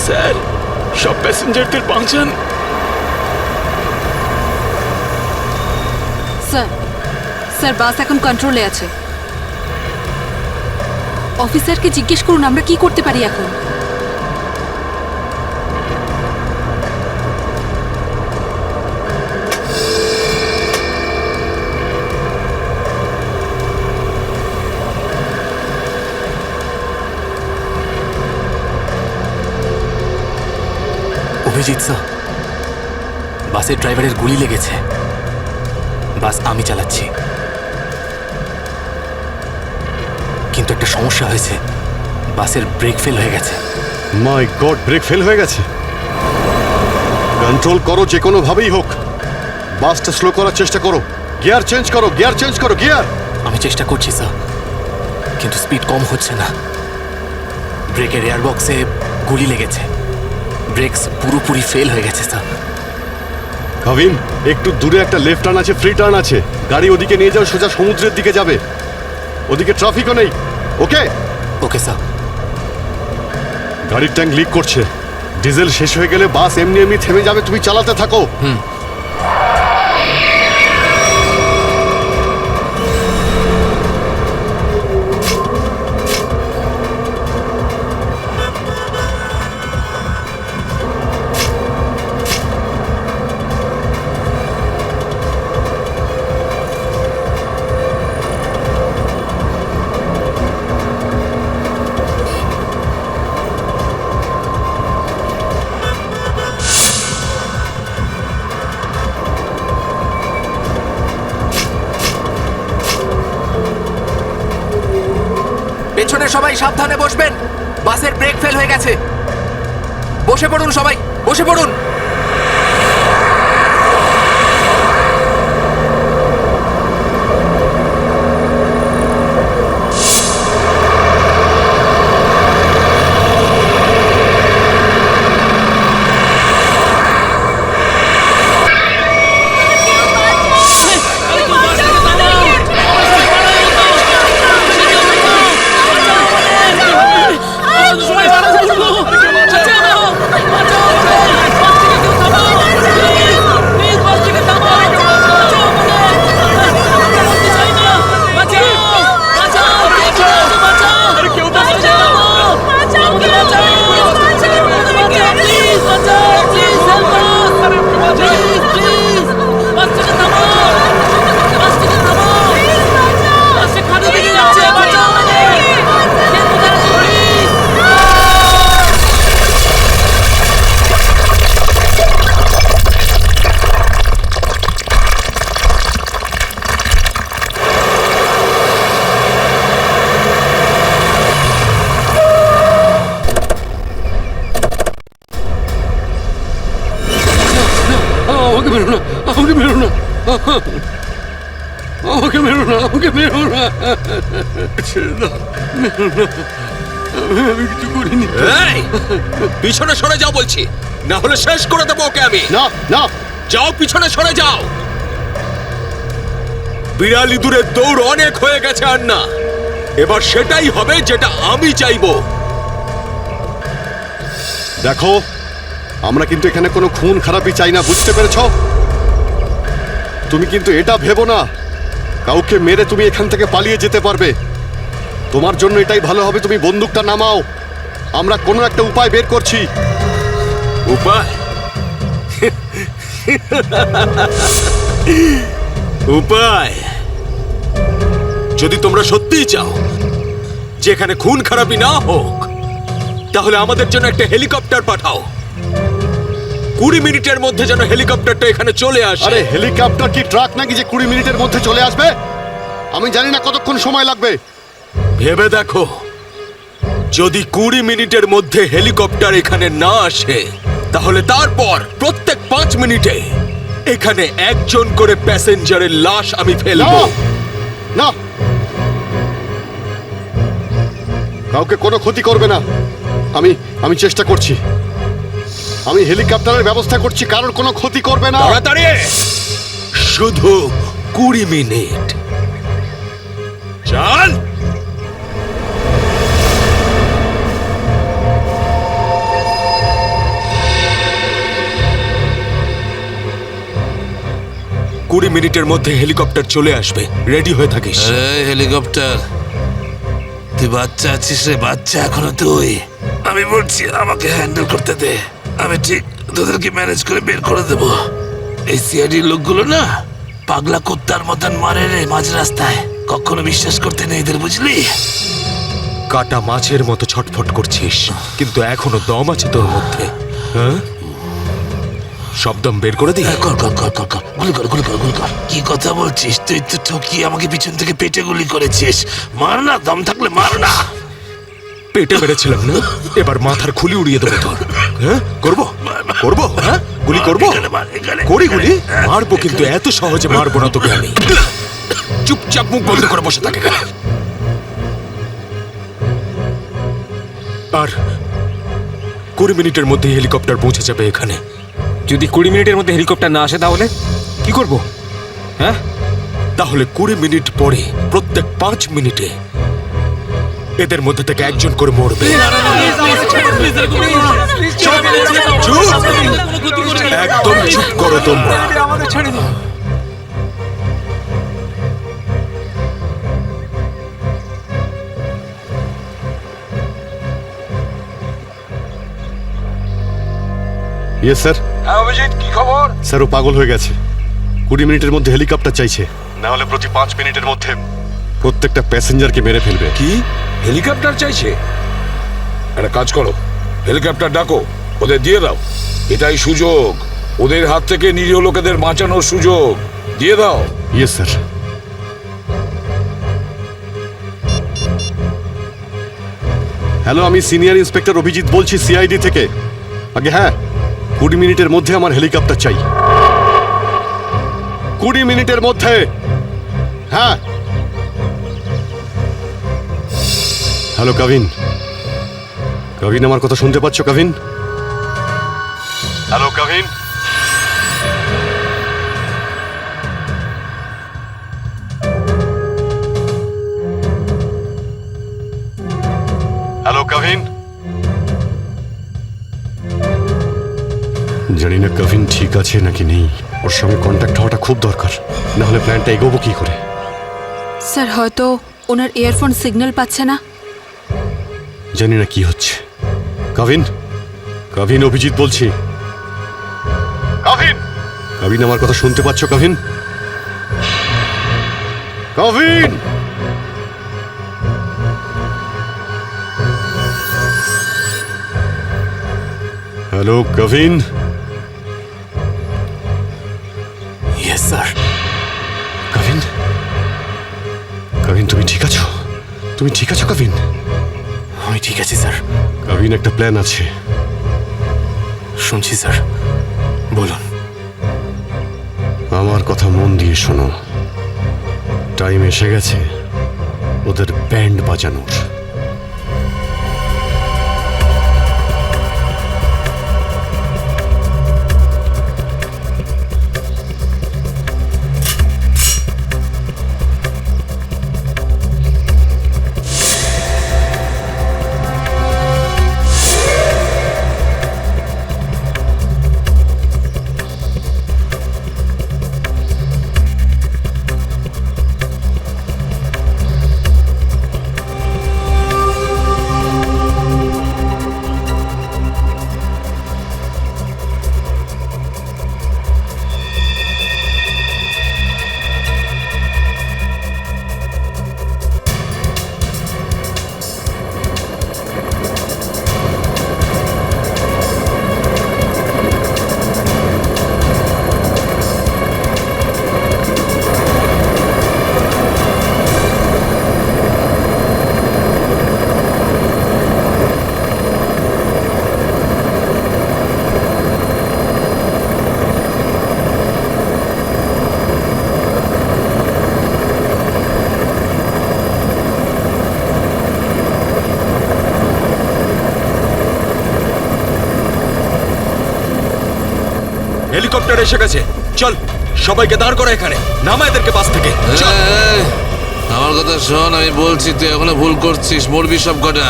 স্যার, সব প্যাসেঞ্জারদের বাঁচান। স্যার, স্যার বাস এখন কন্ট্রোলে আছে। অফিসারকে জিজ্ঞেস করুন আমরা কি করতে পারি এখন। অভিজিৎ স্যার, বাসের ড্রাইভারের গুলি লেগেছে। বাস আমি চালাচ্ছি, কিন্তু একটা সমস্যা হয়েছে। বাসের ব্রেক ফেল হয়ে গেছে। মাই গড, ব্রেক ফেল হয়ে গেছে। কন্ট্রোল করো যে কোনো ভাবেই হোক। বাসটা স্লো করার চেষ্টা করো। গিয়ার চেঞ্জ করো, গিয়ার চেঞ্জ করো, গিয়ার। আমি চেষ্টা করছি স্যার, কিন্তু স্পিড কম হচ্ছে না। ব্রেকের এয়ার বক্সে গুলি লেগেছে। ব্রেকস পুরোপুরি ফেল হয়ে গেছে স্যার। ভাবিন, একটু দূরে একটা লেফট টার্ন আছে, ফ্রি টার্ন আছে। গাড়ি ওদিকে নিয়ে যাও, সোজা সমুদ্রের দিকে যাবে। ওদিকে ট্রাফিকও নেই। ওকে ওকে স্যার। গাড়ির ট্যাঙ্ক লিক করছে, ডিজেল শেষ হয়ে গেলে বাস এমনি এমনি থেমে যাবে, তুমি চালাতে থাকো। পেছনে সবাই সাবধানে বসবেন, বাসের ব্রেক ফেল হয়ে গেছে। বসে পড়ুন সবাই, বসে পড়ুন। আমাকে মেরো না, আমাকে মেরো না, আমাকে মেরো না, আমাকে মেরো না, ছেড়ে দাও, মেরো না, আমি কিছু করিনি। পিছনে সরে যাও বলছি, না হলে শেষ করে দেবো ওকে আমি। না না, যাও, পিছনে সরে যাও। বিড়াল ইঁদুরের দৌড় অনেক হয়ে গেছে আর না, এবার সেটাই হবে যেটা আমি চাইবো। দেখো, আমরা কিন্তু এখানে কোনো খুন খারাপি চাই না, বুঝতে পেরেছো? তুমি কিন্তু এটা ভেবো না কাউকে মেরে তুমি এখান থেকে পালিয়ে যেতে পারবে। তোমার জন্য এটাই ভালো হবে, তুমি বন্দুকটা নামাও। আমরা কোনো একটা উপায় বের করছি। উপায়? উপায়? যদি তোমরা সত্যিই চাও যে এখানে খুন খারাপি না হোক, তাহলে আমাদের জন্য একটা হেলিকপ্টার পাঠাও। 20 মিনিটের মধ্যে যেন হেলিকপ্টারটা এখানে চলে আসে। আরে হেলিকপ্টার কি ট্রাক নাকি যে 20 মিনিটের মধ্যে চলে আসবে? আমি জানি না কতক্ষণ সময় লাগবে। ভেবে দেখো, যদি 20 মিনিটের মধ্যে হেলিকপ্টার এখানে না আসে, তাহলে তারপর প্রত্যেক 5 মিনিটে এখানে একজন করে প্যাসেঞ্জারের লাশ আমি ফেলবো। না, কাউকে কোনো ক্ষতি করবে না। আমি চেষ্টা করছি, আমি হেলিকপ্টারের ব্যবস্থা করছি, কারোর কোনো ক্ষতি করবে না। তাড়াতাড়ি, শুধু 20 মিনিট। চল। কুড়ি মিনিটের মধ্যে হেলিকপ্টার চলে আসবে, রেডি হয়ে থাকিস। হেলিকপ্টার, তুই বাচ্চা আছিস রে, বাচ্চা এখনো তুই। আমি বলছি আমাকে হ্যান্ডেল করতে দে, আমি ঠিক তোদেরকে ম্যানেজ করে বের করে দেব। এই সিআইডির লোকগুলো না পাগলা কুত্তার মতন মারে রে মাঝ রাস্তায়, কখনো বিশ্বাস করতে নেই এদের, বুঝলি? কাটা মাছের মতো ছটফট করছিস, কিন্তু এখনো দম আছে তোর মধ্যে। হ্যাঁ, সব দম বের করে দিই। কর কর কর কর কর, গুলি কর, গুলি কর, গুলি কর। কি কথা বলছিস? তুই তো ঠকিয়ে আমাকে পিছন থেকে পেটে গুলি করেছিস। মার না, দম থাকলে মার না। পেটে মেরেছিলাম না, এবার মাথার খুলি উড়িয়ে দেবো তোর। হ্যাঁ, করবো করবো, হ্যাঁ গুলি করবো, করি গুলি মারবো, কিন্তু এত সহজে মারবো না তোকে আমি। চুপচাপ মুখ বন্ধ করে বসে থাকে। আর 20 মিনিটের মধ্যে হেলিকপ্টার পৌঁছে যাবে এখানে। যদি 20 মিনিটের মধ্যে হেলিকপ্টার না আসে তাহলে কি করব? হ্যাঁ, তাহলে 20 মিনিট পরে প্রত্যেক 5 মিনিটে এদের মধ্যে থেকে একজন করে মরবে। চুপ! একদম চুপ করো তোমরা। Yes sir. হ্যাঁ অভিজিৎ, কি খবর? স্যার ও পাগল হয়ে গেছে। 20 মিনিটের মধ্যে হেলিকপ্টার চাইছে, না হলে প্রতি 5 মিনিটের মধ্যে প্রত্যেকটা প্যাসেঞ্জারকে মেরে ফেলবে। কি হেলিকপ্টার চাইছে? একটা কাজ করো, হেলিকপ্টার ডাকো, ওদের দিয়ে দাও। এটাই সুযোগ, ওদের হাত থেকে নিরীহ লোকেদের বাঁচানোর সুযোগ। দিয়ে দাও। Yes sir. হ্যালো, আমি সিনিয়র ইন্সপেক্টর অভিজিৎ বলছি সিআইডি থেকে। আগে হ্যাঁ, 20 মিনিটের মধ্যে আমার হেলিকপ্টার চাই। 20 মিনিটের মধ্যে। হ্যাঁ। হ্যালো কাভিন, কাভিন আমার কথা শুনতে পাচ্ছ কাভিন? হ্যালো কাভিন। হ্যালো কাভিন। জানি না কাভিন ঠিক আছে নাকি নেই। ওর সঙ্গে কন্ট্যাক্ট হওয়াটা খুব দরকার, না হলে প্ল্যানটা এগোবো কি করে? স্যার হয়তো ওনার ইয়ারফোন সিগন্যাল পাচ্ছে না। জানি না কি হচ্ছে। কাভিন, কাভিন অভিজিৎ বলছি। কাভিন, কাভিন আমার কথা শুনতে পাচ্ছ Kavin? Kavin. Hello Kavin. Yes sir. Kavin, Kavin তুমি ঠিক আছো? তুমি ঠিক আছো কাভিন? আমি ঠিক আছি স্যার। কাভিন একটা প্ল্যান আছে। শুনছি স্যার, বলুন। আমার কথা মন দিয়ে শোনো। টাইম এসে গেছে ওদের ব্যান্ড বাজানোর। হেলিকপ্টার এসে গেছে, চল সবাইকে দাঁড় করা এখানে, নামা এদেরকে বাস থেকে। আমার কথা শোন, আমি বলছি তুই এখনো ভুল করছিস। মরবি সব কটা,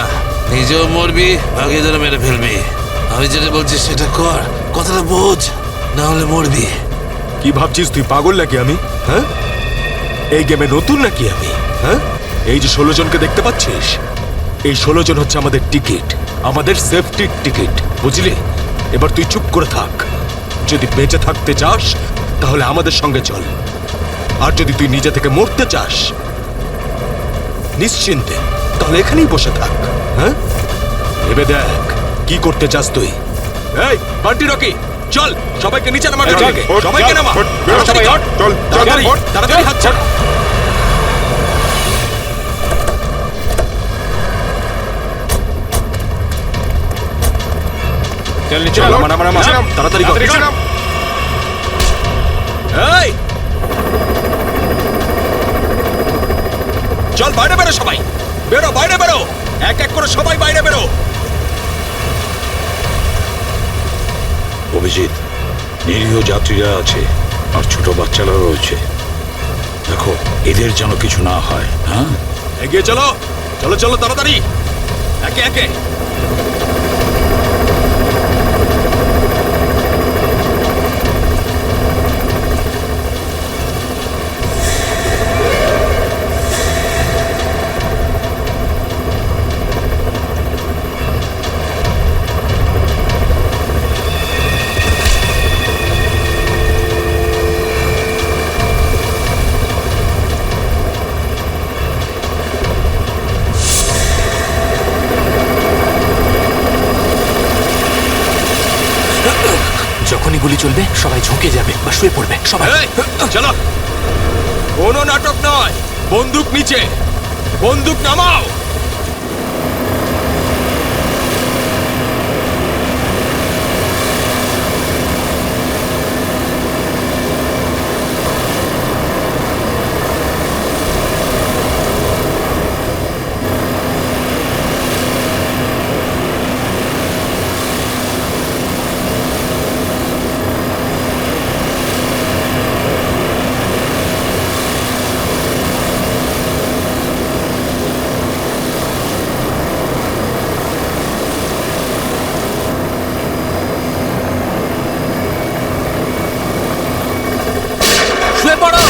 নিজেও মরবি, বাকিদের মেরে ফেলবি। আমি যেটা বলছি সেটা কর, কথাটা বোঝ, না হলে মরবি। কি ভাবছিস তুই পাগল নাকি আমি? হ্যাঁ, এই গেমে নতুন নাকি আমি? হ্যাঁ, এই যে 16 জনকে দেখতে পাচ্ছিস, এই 16 জন হচ্ছে আমাদের টিকিট, আমাদের সেফটির টিকিট, বুঝলি? এবার তুই চুপ করে থাক। যদি বেঁচে থাকতে চাস তাহলে আমাদের সঙ্গে চল, আর যদি তুই নিজে থেকে মরতে চাস নিশ্চিন্তে তাহলে এখানেই বসে থাক। হ্যাঁ, ভেবে দেখ কি করতে চাস তুই। এই বান্টি রকি, চল সবাইকে নিচে নামা, সবাইকে নামা, তাড়াতাড়ি হাত ছাড়। চল নিচে নামা, তাড়াতাড়ি কর। এই চল বাইরে বেরো, সবাই বেরো, বাইরে বেরো, এক এক করে সবাই বাইরে বেরো। অভিজিৎ, নিরীহ যাত্রীরা আছে আর ছোট বাচ্চারা রয়েছে। দেখো এদের যেন কিছু না হয়। হ্যাঁ, এগিয়ে চলো, চলো চলো তাড়াতাড়ি, একে একে। যখনই গুলি চলবে সবাই ঝুঁকে যাবে বা শুয়ে পড়বে সবাই। চলো, কোনো নাটক নয়, বন্দুক নিচে, বন্দুক নামাও। শুয়ে পড়ো।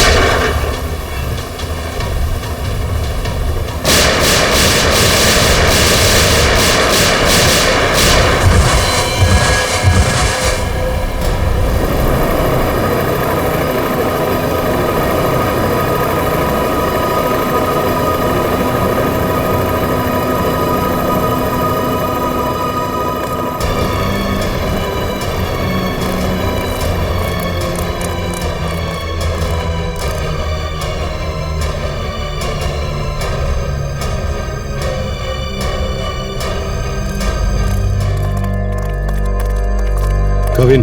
কবিন,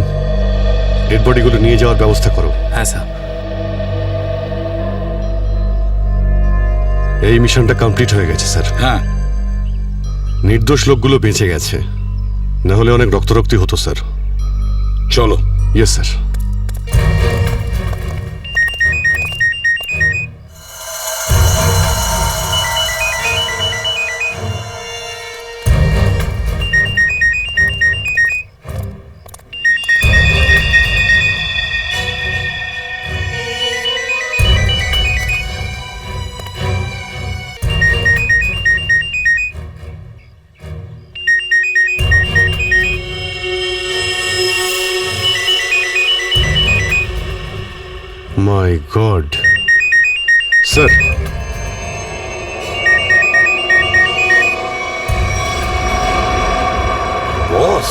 ডেড বডিগুলো নিয়ে যাওয়ার ব্যবস্থা করো। হ্যাঁ স্যার। এই মিশনটা কমপ্লিট হয়ে গেছে স্যার। হ্যাঁ, নির্দোষ লোকগুলো বেঁচে গেছে, না হলে অনেক রক্তারক্তি হতো স্যার। চলো। Yes sir. My god sir, boss,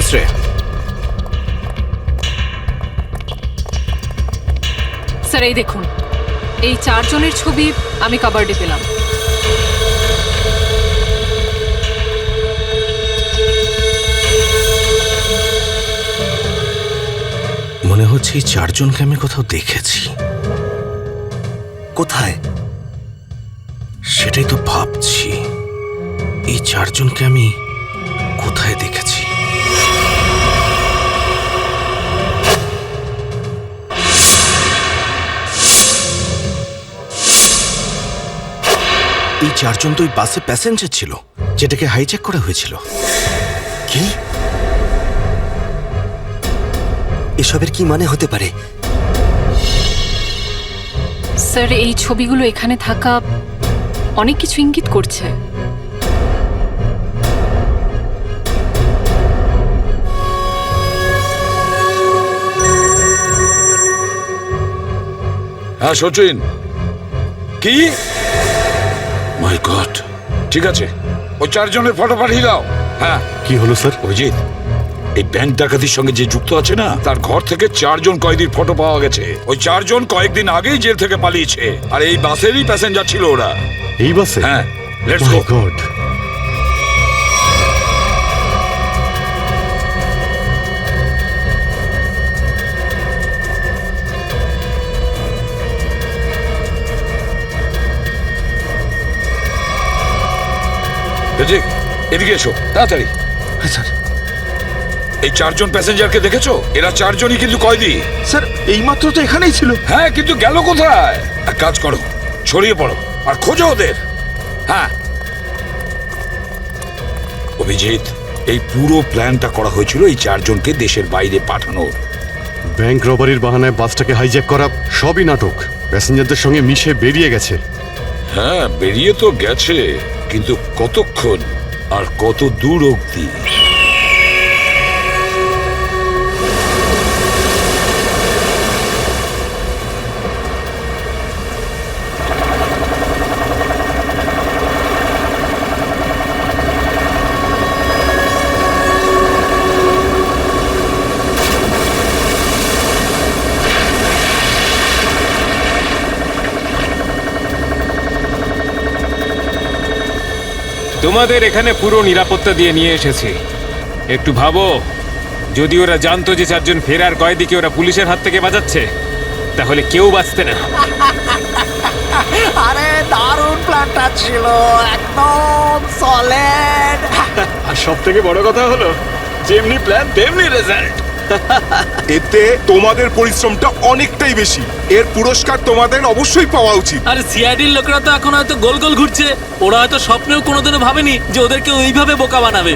Shreya, sir এই দেখুন, এই 4 জনের ছবি আমি কাবার্ডে পেলাম। মনে হচ্ছে এই 4 জনকে আমি কোথাও দেখেছি। কোথায় সেটাই তো ভাবছি। এই 4 জনকে আমি কোথায় দেখেছি? চারজন তো ওই বাসে প্যাসেঞ্জার ছিল যেটাকে হাইজ্যাক করা হয়েছিল। কি এসবের কি মানে হতে পারে? স্যার এই ছবিগুলো এখানে থাকা অনেক কিছু ইঙ্গিত করছে। হ্যাঁ সচিন, কি? মাই গড, ঠিক আছে, ওই চারজনের ফটো পাঠিয়ে দাও। হ্যাঁ কি হলো স্যার? অভিজিৎ, এই ব্যাংক ডাকাতির সঙ্গে যে যুক্ত আছে না, তার ঘর থেকে 4 জন কয়েদির ফটো পাওয়া গেছে। ওই 4 জন কয়েকদিন আগেই জেল থেকে পালিয়েছে, আর এই বাসেরই প্যাসেঞ্জার ছিল ওরা। এই বাসে? হ্যাঁ, লেটস গো। গড, বেজিক, এদিকে এসো তাড়াতাড়ি। স্যার, এই 4 জন প্যাসেঞ্জারকে দেখেছো? এরা 4 জনই কিন্তু কয়েদি। স্যার এইমাত্র তো এখানেই ছিল। হ্যাঁ, কিন্তু গেল কোথায়? এক কাজ করো, ছড়িয়ে পড়ো আর খোঁজো ওদের। হ্যাঁ অভিজিৎ, এই পুরো প্ল্যানটা করা হয়েছিল এই 4 জনকে দেশের বাইরে পাঠানোর। ব্যাংক রবারির বাহানায় বাসটাকে হাইজ্যাক করা সবই নাটক। প্যাসেঞ্জারদের সঙ্গে মিশে বেরিয়ে গেছে। হ্যাঁ, বেরিয়ে তো গেছে, কিন্তু কতক্ষণ আর কত দূর অবধি? তোমাদের এখানে পুরো নিরাপত্তা দিয়ে নিয়ে এসেছি। একটু ভাবো, যদি ওরা জানতো যে 4 জন ফেরার কয়েদিকে ওরা পুলিশের হাত থেকে বাঁচাচ্ছে, তাহলে কেউ বাঁচতে না। আরে দারুণ প্ল্যানটা ছিল, একদম সলিড। আর সব থেকে বড় কথা হলো, যেমনি প্ল্যান তেমনি রেজাল্ট। এতে তোমাদের পরিশ্রমটা অনেকটাই বেশি। এর পুরস্কার তোমাদের অবশ্যই পাওয়া উচিত। আরে সিআইডির লোকরা তো এখন হয়তো গোল গোল ঘুরছে। ওরা হয়তো স্বপ্নেও কোনোদিনও ভাবেনি যে ওদেরকে ওইভাবে বোকা বানাবে।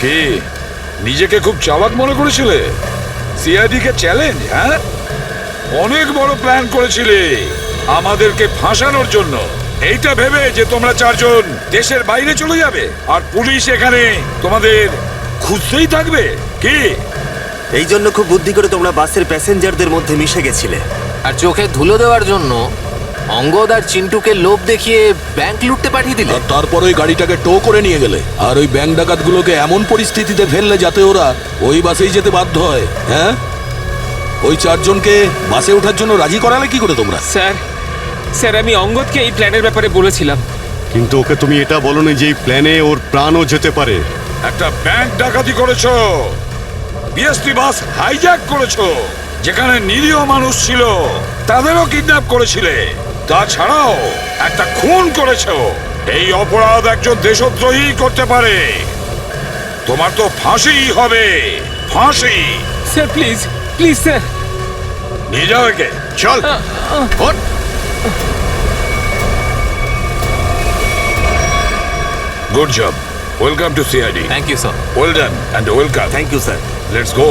কি নিজেকে খুব চালাক মনে করেছিলে? সিআইডি কে চ্যালেঞ্জ? হ্যাঁ, অনেক বড় প্ল্যান করেছিলে আমাদেরকে ফাঁসানোর জন্য। এইটা ভেবে যে তোমরা 4 জন দেশের বাইরে চলে যাবে আর পুলিশ এখানে তোমাদের খুঁজতেই থাকবে কি? এই জন্য খুব বুদ্ধি করে তোমরা বাসের প্যাসেঞ্জারদের মধ্যে মিশে গেছিলে। আর চোখে ধুলো দেওয়ার জন্য অঙ্গদ আর চিন্টুকে লোভ দেখিয়ে ব্যাংক লুটতে পাঠিয়ে দিলে। তারপর ওই গাড়িটাকে টো করে নিয়ে গেলে আর ওই ব্যাংক ডাকাতগুলোকে এমন পরিস্থিতিতে ফেললে যাতে ওরা ওই বাসেই যেতে বাধ্য হয়। হ্যাঁ, ওই 4 জনকে বাসে ওঠার জন্য রাজি করালে কি করে তোমরা? স্যার, আমি অঙ্গদকে এই প্ল্যানের ব্যাপারে বলেছিলাম, কিন্তু ওকে তুমি এটা বলনি যে এই প্ল্যানে ওর প্রাণও যেতে পারে। একটা ব্যাংক ডাকাতি করেছো, বিএসটি বাস হাইজ্যাক করেছো, যেখানে নিরীহ মানুষ ছিল তাদেরও কিডন্যাপ করেছিলে, তাছাড়াও একটা খুন করেছো। এই অপরাধ একজন দেশদ্রোহী করতে পারে। তোমার তো ফাঁসি হবে, ফাঁসি। Sir please please sir. নিয়ে যাও একে, চল। ওঠ। Good job. Welcome to CID. Thank you sir. Well done and welcome. Thank you sir. Let's go.